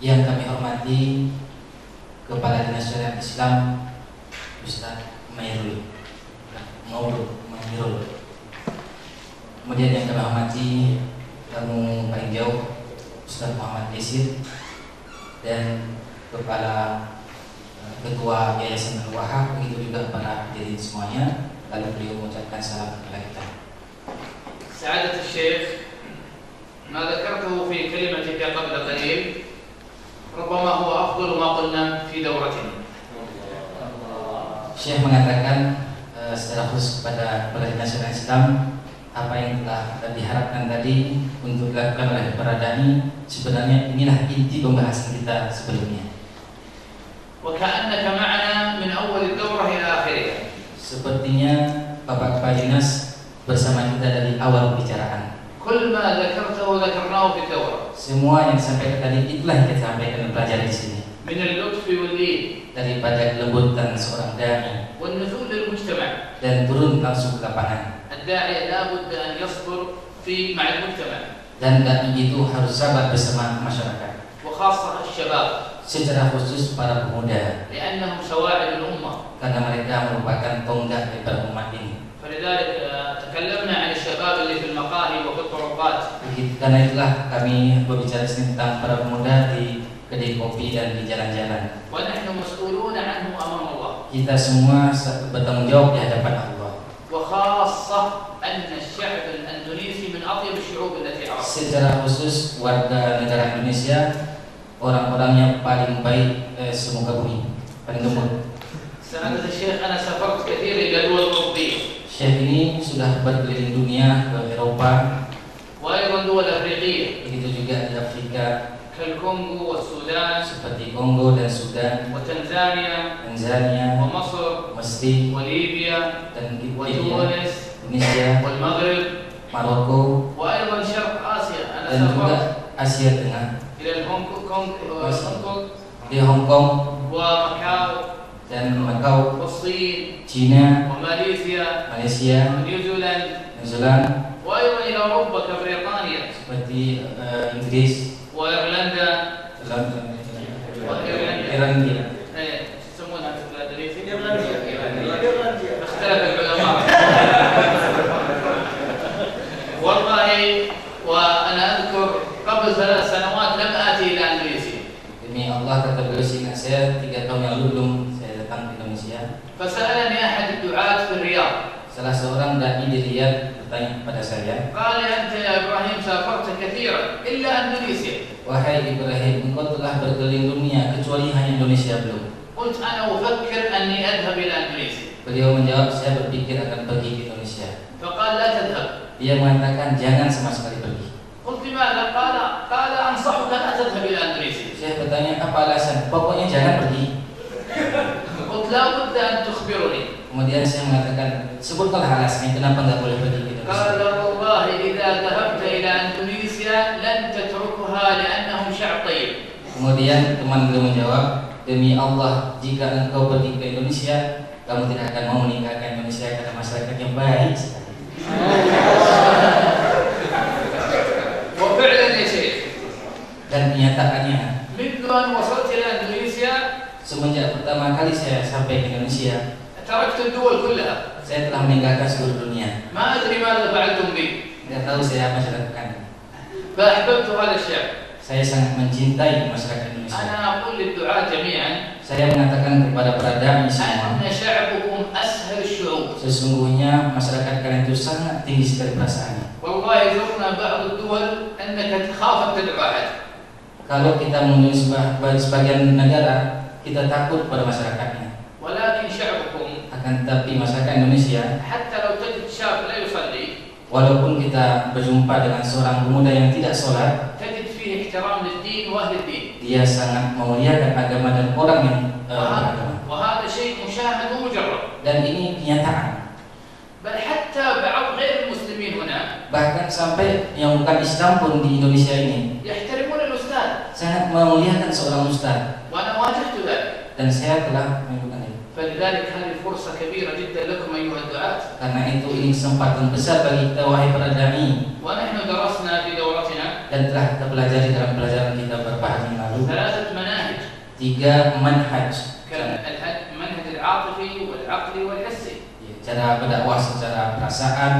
Yang kami hormati Kepala Dinas Syariat Islam Ustaz Mairul. Kemudian yang kami hormati tamu paling jauh Ustaz Muhammad Desir dan Kepala Ketua Yayasan Al-Wahhab, begitu juga para hadirin semuanya. Lalu beliau mengucapkan salam kepada kita. سعادة الشيخ، ما ذكرته في كلمتك قبل قليل ربما هو أفضل ما قلنا في دورتنا. Syekh mengatakan secara khusus kepada Kepala Dinas Syariat Islam, apa yang telah diharapkan tadi untuk dilakukan oleh para dai, sebenarnya inilah inti pembahasan kita sebelumnya. وكأنك معنا من أول الدورة إلى آخرها. Sepertinya Bapak Kepala Dinas bersama kita dari awal pembicaraan. كل ما ذكرته ذكرناه في الدورة. Semua yang disampaikan tadi itulah yang kita sampaikan dan pelajari di sini. من اللطف واللين. Daripada kelembutan seorang dai. والنزول للمجتمع. Dan turun langsung ke lapangan. الداعية لا بد أن يصبر مع المجتمع. Dan dai itu harus sabar bersama masyarakat. وخاصة الشباب. Secara khusus para pemuda. لأنهم سواعد الأمة. Karena mereka merupakan tonggak daripada umat ini. فلذلك تكلمنا عن الشباب اللي في المقاهي وفي الطرقات. Karena itulah kami berbicara tentang para pemuda di kedai kopi dan di jalan-jalan. ونحن مسؤولون عنه أمام الله. Kita semua bertanggung jawab di hadapan Allah. وخاصة أن الشعب الأندونيسي من أطيب الشعوب التي عرفت. Secara khusus warga negara Indonesia orang-orangnya paling baik semoga bumi, paling lembut. سعادة الشيخ أنا سافرت كثير إلى دول أوروبية. Syekh ini sudah berkeliling dunia ke Eropa. وأيضا دول أفريقية. Begitu juga di Afrika. كالكونغو والسودان. Seperti Kongo dan Sudan. وتنزانيا. Tanzania. ومصر. Mesir. وليبيا. Dan وتونس. Indonesia. والمغرب. Maroko. وأيضا شرق آسيا. أنا Dan juga سافرت Asia Tengah. إلى الهونغ di Hong Kong وماكاو dan Macau, والصين China, وماليزيا Malaysia, ونيوزيلاند New Zealand, وأيضا إلى أوروبا كبريطانيا seperti Inggris, وإيرلندا Irlandia. يسمونها في البلاد اختلف العلماء. والله وأنا أذكر قبل 3 سنوات لم آتي إلى أندونيسيا. Demi Allah kata beliau, ingat saya 3 tahun yang lalu belum saya datang ke Indonesia. فسألني أحد الدعاة في الرياض. Salah seorang dai di Riyadh bertanya kepada saya, قال أنت يا إبراهيم سافرت كثيرا إلا أندونيسيا. wahai Ibrahim, engkau telah berkeliling dunia kecuali hanya Indonesia belum. قلت أنا أفكر أني أذهب إلى أندونيسيا. Beliau menjawab, saya berpikir akan pergi ke Indonesia. فقال لا تذهب. Dia mengatakan jangan sama sekali pergi. قلت لماذا؟ قال أنصحك لا تذهب إلى أندونيسيا. Saya bertanya, apa alasan? Pokoknya jangan pergi. قلت لا بد أن تخبرني. Kemudian saya mengatakan, sebutkanlah alasannya kenapa nggak boleh pergi ke Indonesia. قال والله إذا ذهبت إلى أندونيسيا لن تتركها لأنهم شعب طيب. Kemudian teman beliau menjawab, demi Allah, jika engkau pergi ke Indonesia, kamu tidak akan mau meninggalkan Indonesia karena masyarakat yang baik sekali. وفعلا يا شيخ. Dan kenyataannya, منذ أن وصلت إلى أندونيسيا semenjak pertama kali saya sampai ke Indonesia, تركت الدول كلها. saya telah meninggalkan seluruh dunia. ما أدري ماذا فعلتم بي. Tidak tahu saya apa yang saya lakukan. فأحببت هذا الشعب. Saya sangat mencintai masyarakat Indonesia. أنا أقول للدعاة جميعا Saya mengatakan kepada para dai semua, أن شعبكم أسهل الشعوب. sesungguhnya masyarakat kalian itu sangat tinggi sekali perasaannya. والله زرنا بعض الدول أنك تخاف أن تدعو أحد. Kalau kita mengunjungi sebagian negara, kita takut pada masyarakatnya. Akan tetapi masyarakat Indonesia, حتى لو تجد شاب لا يصلي walaupun kita berjumpa dengan seorang pemuda yang tidak sholat, تجد فيه احترام للدين وأهل الدين. dia sangat memuliakan agama dan orang yang beragama. وهذا شيء مشاهد ومجرب. Dan ini kenyataan. بل حتى بعض غير المسلمين هنا Bahkan sampai yang bukan Islam pun di Indonesia ini يحترمون الأستاذ. sangat memuliakan seorang ustaz. وأنا واجهت ذلك. Dan saya telah melakukan itu. فلذلك هذه فرصة كبيرة جدا لكم أيها الدعاة. Karena itu ini kesempatan besar bagi kita wahai para dai. ونحن درسنا في دورتنا Dan telah kita pelajari dalam pelajaran kita beberapa hari yang lalu 3 مناهج. 3 manhaj. المنهج العاطفي والعقلي والحسي. Cara berdakwah secara perasaan,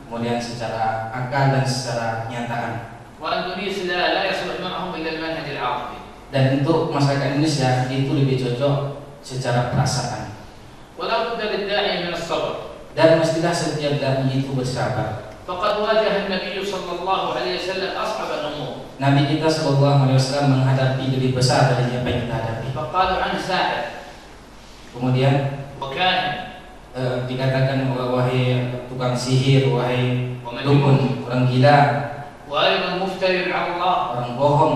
kemudian secara akal dan secara kenyataan. وأندونيسيا لا يصلح معهم إلا المنهج العاطفي. Dan untuk masyarakat Indonesia itu lebih cocok secara perasaan. ولا بد للداعي من الصبر. Dan mestilah setiap dai itu bersabar. فقد واجه النبي صلى الله عليه وسلم أصعب الأمور. Nabi kita sallallahu alaihi wasallam menghadapi lebih besar dari apa yang kita hadapi. فقالوا عنه ساحر. Kemudian وكاهن. dikatakan wahai tukang sihir, wahai dukun, orang gila, وأيضا مفتري على الله. orang bohong.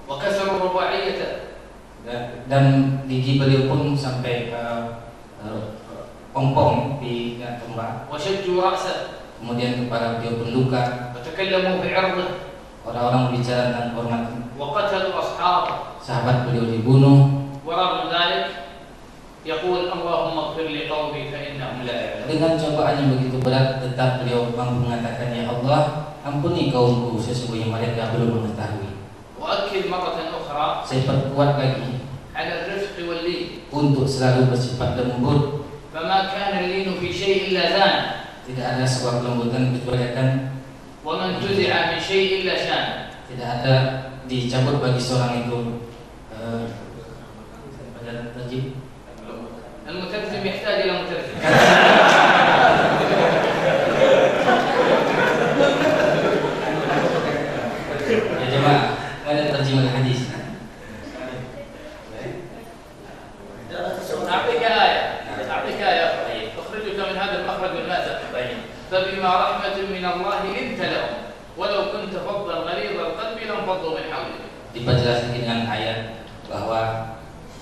وكسروا رباعيته. Dan gigi beliau pun sampai ompong di tombak. وشجوا رأسه. Kemudian kepala beliau pun luka. وتكلموا في عرضه. Orang-orang berbicara tentang hormat. وقتلوا أصحابه. Sahabat beliau dibunuh. ورغم ذلك يقول اللهم اغفر لقومي فإنهم لا يعلمون. Dengan cobaan yang begitu berat, tetap beliau mampu mengatakan, ya Allah, ampuni kaumku, sesungguhnya mereka belum mengetahui. وأكد مرة أخرى Saya perkuat lagi على الرفق واللين. untuk selalu bersifat lembut. فما كان اللين في شيء إلا زان. Tidak ada sebuah kelembutan kecuali akan ومن تزع من شيء إلا شان. tidak ada dicabut bagi seorang itu tajib. المترجم يحتاج إلى مترجم. Ya jemaah, mana terjemah hadis? أعطيك آية أخرجك من هذا المخرج من ماذا؟ فبما رحمة من الله لنت لهم ولو كنت فظا غليظ القلب لانفضوا من حولك. Diperjelaskan dengan ayat bahwa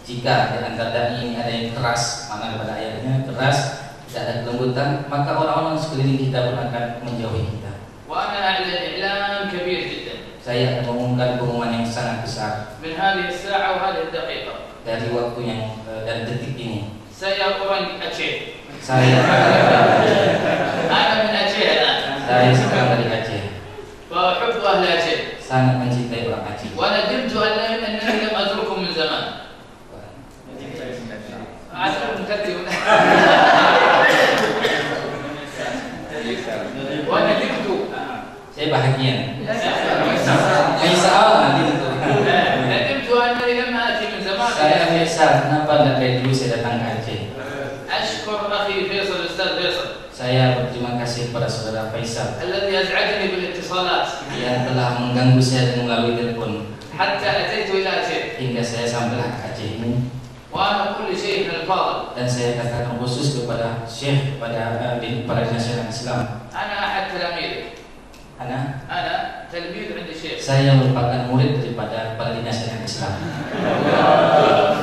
jika di antara dai ini ada yang keras, mana pada ayatnya keras, tidak ada kelembutan, maka orang-orang sekeliling kita pun akan menjauhi kita. وأنا أعلن إعلان كبير جدا. Saya akan mengumumkan pengumuman yang sangat besar من هذه الساعة وهذه الدقيقة. dari waktu yang dan detik ini. saya orang Aceh. أنا من أجل الآن. Saya sekarang dari Aceh. وأحب أهل أجل. Sangat mencintai orang Aceh. وندمت أنني لم أزوركم من زمان. أعتقد مترجم. وندمت. Saya bahagia. Menyesal nanti tentu. ندمت أنني لم آتي من زمان. Saya menyesal kenapa dari dulu saya datang ke Aceh. أشكر أخي فيصل الأستاذ فيصل. Saya berterima kasih kepada saudara Faisal الذي أزعجني بالاتصالات. yang telah mengganggu saya dengan melalui telepon حتى أتيت إلى أجل. hingga saya sampailah ke Aceh ini. وأنا أقول لشيخ الفاضل. Dan saya katakan khusus kepada Syekh pada para nasional Islam. أنا أحد تلاميذك. أنا تلميذ عند الشيخ. Saya merupakan murid daripada para nasional Islam.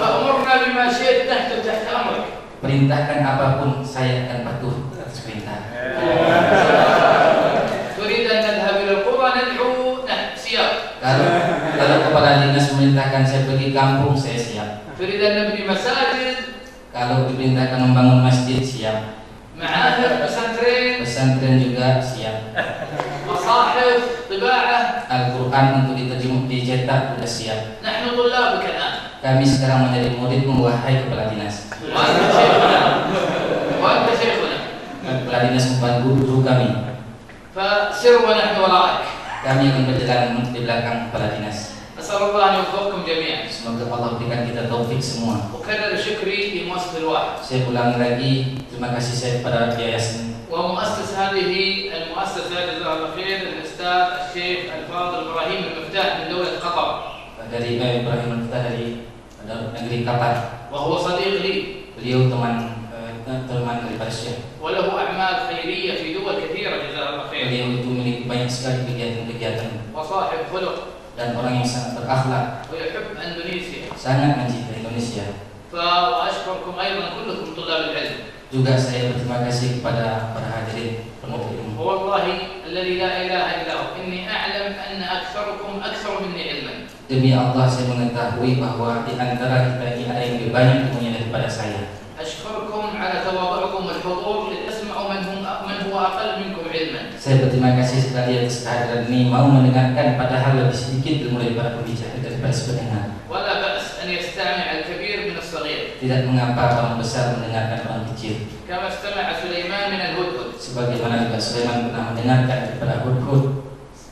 فأمرنا بما شئت نحن تحت أمرك. Perintahkan apapun saya akan patuh atas perintah. تريد أن نذهب إلى القرى ندعو سياق. Kalau kepala dinas memerintahkan saya pergi kampung, saya siap. تريد أن نبني مساجد. Kalau diperintahkan membangun masjid, siap. معاهد pesantren. Pesantren juga siap. مصاحف طباعة. Al-Quran untuk diterjemah dicetak sudah siap. نحن طلابك الآن. Kami sekarang menjadi muridmu, wahai kepala dinas. وأنت شيخنا. وأنت شيخنا. Kepala dinas membantu guru kami. فسر ونحن وراءك. Kami akan berjalan di belakang kepala dinas. أسأل الله أن يوفقكم جميعا. Semoga Allah berikan kita taufik semua. أكرر شكري لمؤسسة الواحد. Saya ulangi lagi terima kasih saya kepada yayasan ومؤسس هذه المؤسسة جزاه الله خير الأستاذ الشيخ الفاضل إبراهيم المفتاح من دولة قطر. dari Ibrahim Al-Fatah dari negeri Qatar. وهو صديق لي. Beliau teman kelemahan daripada Syekh. وله أعمال خيرية في دول كثيرة جزاه الله خير. Beliau itu memiliki banyak sekali kegiatan-kegiatan وصاحب خلق. dan orang yang sangat berakhlak. ويحب إندونيسيا. Sangat mencintai Indonesia. وأشكركم أيضا كلكم طلاب العلم. Juga saya berterima kasih kepada para hadirin penuntut ilmu. والله الذي لا إله إلا هو إني أعلم أن أكثركم أكثر مني علما. Demi Allah saya mengetahui bahwa di antara kita ini ada yang lebih banyak ilmunya daripada saya. أشكركم على تواضعكم والحضور لتسمعوا من هو أقل منكم علما. Saya berterima kasih sekali atas kehadiran ini, mau mendengarkan padahal lebih sedikit ilmu daripada pembicara daripada sependengar. ولا بأس أن يستمع الكبير من الصغير. Tidak mengapa orang besar mendengarkan orang kecil. كما استمع سليمان من الهدهد. Sebagaimana juga Sulaiman pernah mendengarkan daripada hudhud.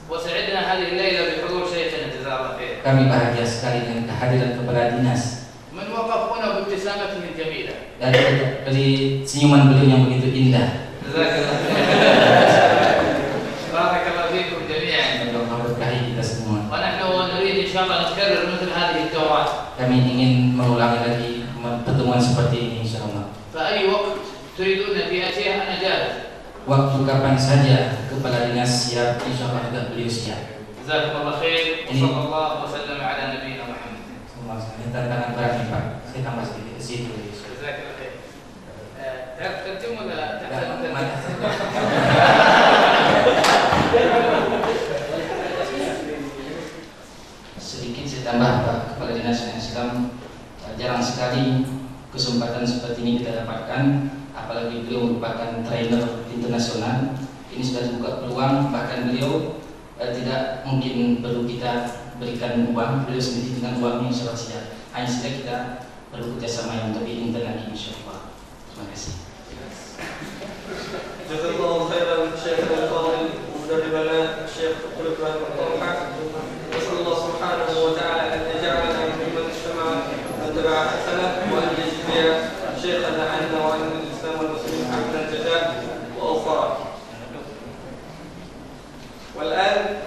وسعدنا هذه الليلة بحضور شيخنا جزاه الله خير. Kami bahagia sekali dengan kehadiran kepala dinas. من وقف هنا بابتسامته الجميلة. Dari senyuman beliau yang begitu indah. جزاك الله خير. بارك الله فيكم جميعا. Allah berkahi kita semua. ونحن نريد إن شاء الله نكرر مثل هذه الدورات. Kami ingin mengulangi lagi pertemuan seperti ini insyaallah. فأي وقت تريدون في أشياء أنا جاهز. Waktu kapan saja kepala dinas siap, insyaallah juga beliau siap. جزاكم الله خير وصلى الله وسلم على نبينا محمد. Semua tantangan berat nih Pak. Saya tambah sedikit ke situ. جزاك الله خير. تعرف ترجم ولا تحتاج ترجم؟ Sedikit saya tambah Pak, kepala dinas Islam, jarang sekali kesempatan seperti ini kita dapatkan, apalagi beliau merupakan trainer internasional. Ini sudah dibuka peluang, bahkan beliau tidak mungkin perlu kita berikan uang, beliau sendiri dengan uangnya insyaallah siap. Hanya saja kita perlu kerjasama yang lebih intens lagi insyaallah. Terima kasih. Jazakallahu khairan Syekhul Fadil Mudarribana Syekh Dr. Ibrahim Al-Talha. Nasallahu subhanahu wa ta'ala an yaj'alana mimman istama'a wa tabi'a hasanah wa an yajziya Syekhana anna wa an al-Islam wal muslimin ahsan jazaa wa awfara. والآن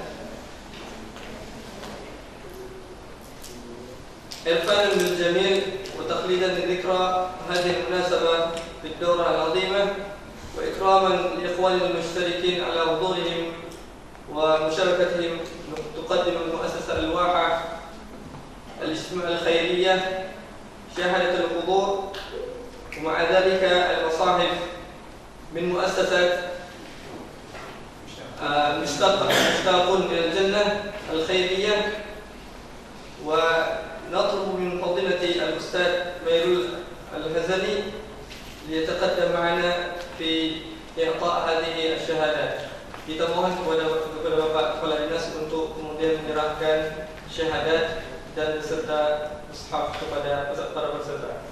إرفانا بالجميل وتقليدا لذكرى هذه المناسبة في الدورة العظيمة وإكراما لإخواننا المشتركين على حضورهم ومشاركتهم تقدم المؤسسة الواحة الاجتماع الخيرية شهادة الحضور ومع ذلك المصاحف من مؤسسة مشتاقون إلى الجنة الخيرية ونطلب من فضيلة الأستاذ بيروز الهزلي ليتقدم معنا في إعطاء هذه الشهادات. Kita mohon kepada Bapak Kepala Dinas untuk kemudian menyerahkan syahadat dan beserta mushaf kepada para peserta.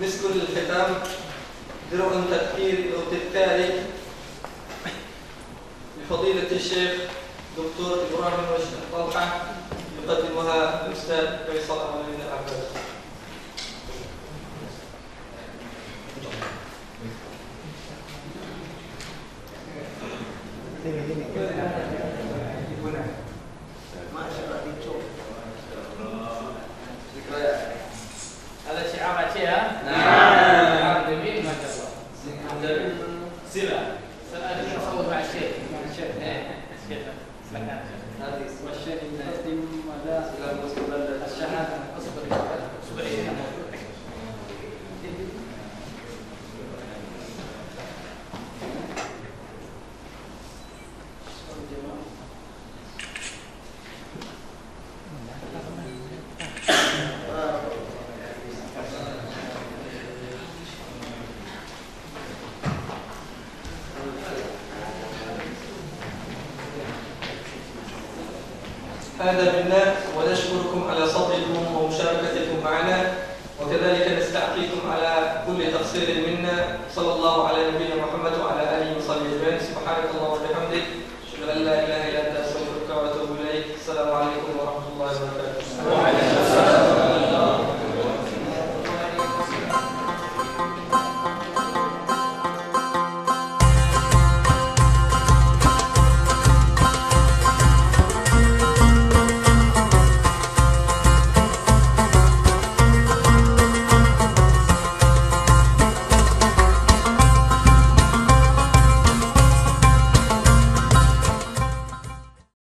مسك الختام درء تذكيري أو تذكاري لفضيلة الشيخ دكتور إبراهيم الطلحة يقدمها الأستاذ فيصل أمين العباس. هذا شعار Aceh ya? Nah, جميل ما شاء الله. سلة. سلة نصور مع الشيخ. الشيخ. الشيخ. هذه والشيخ يقدم ماذا؟ الشهادة. اصبر. اصبر. هذا منا، ونشكركم على صبركم ومشاركتكم معنا، وكذلك نستعطيكم على كل تقصير منا. صلى الله على نبينا محمد وعلى آله وصحبه أجمعين. سبحانك اللهم وبحمدك، أشهد أن لا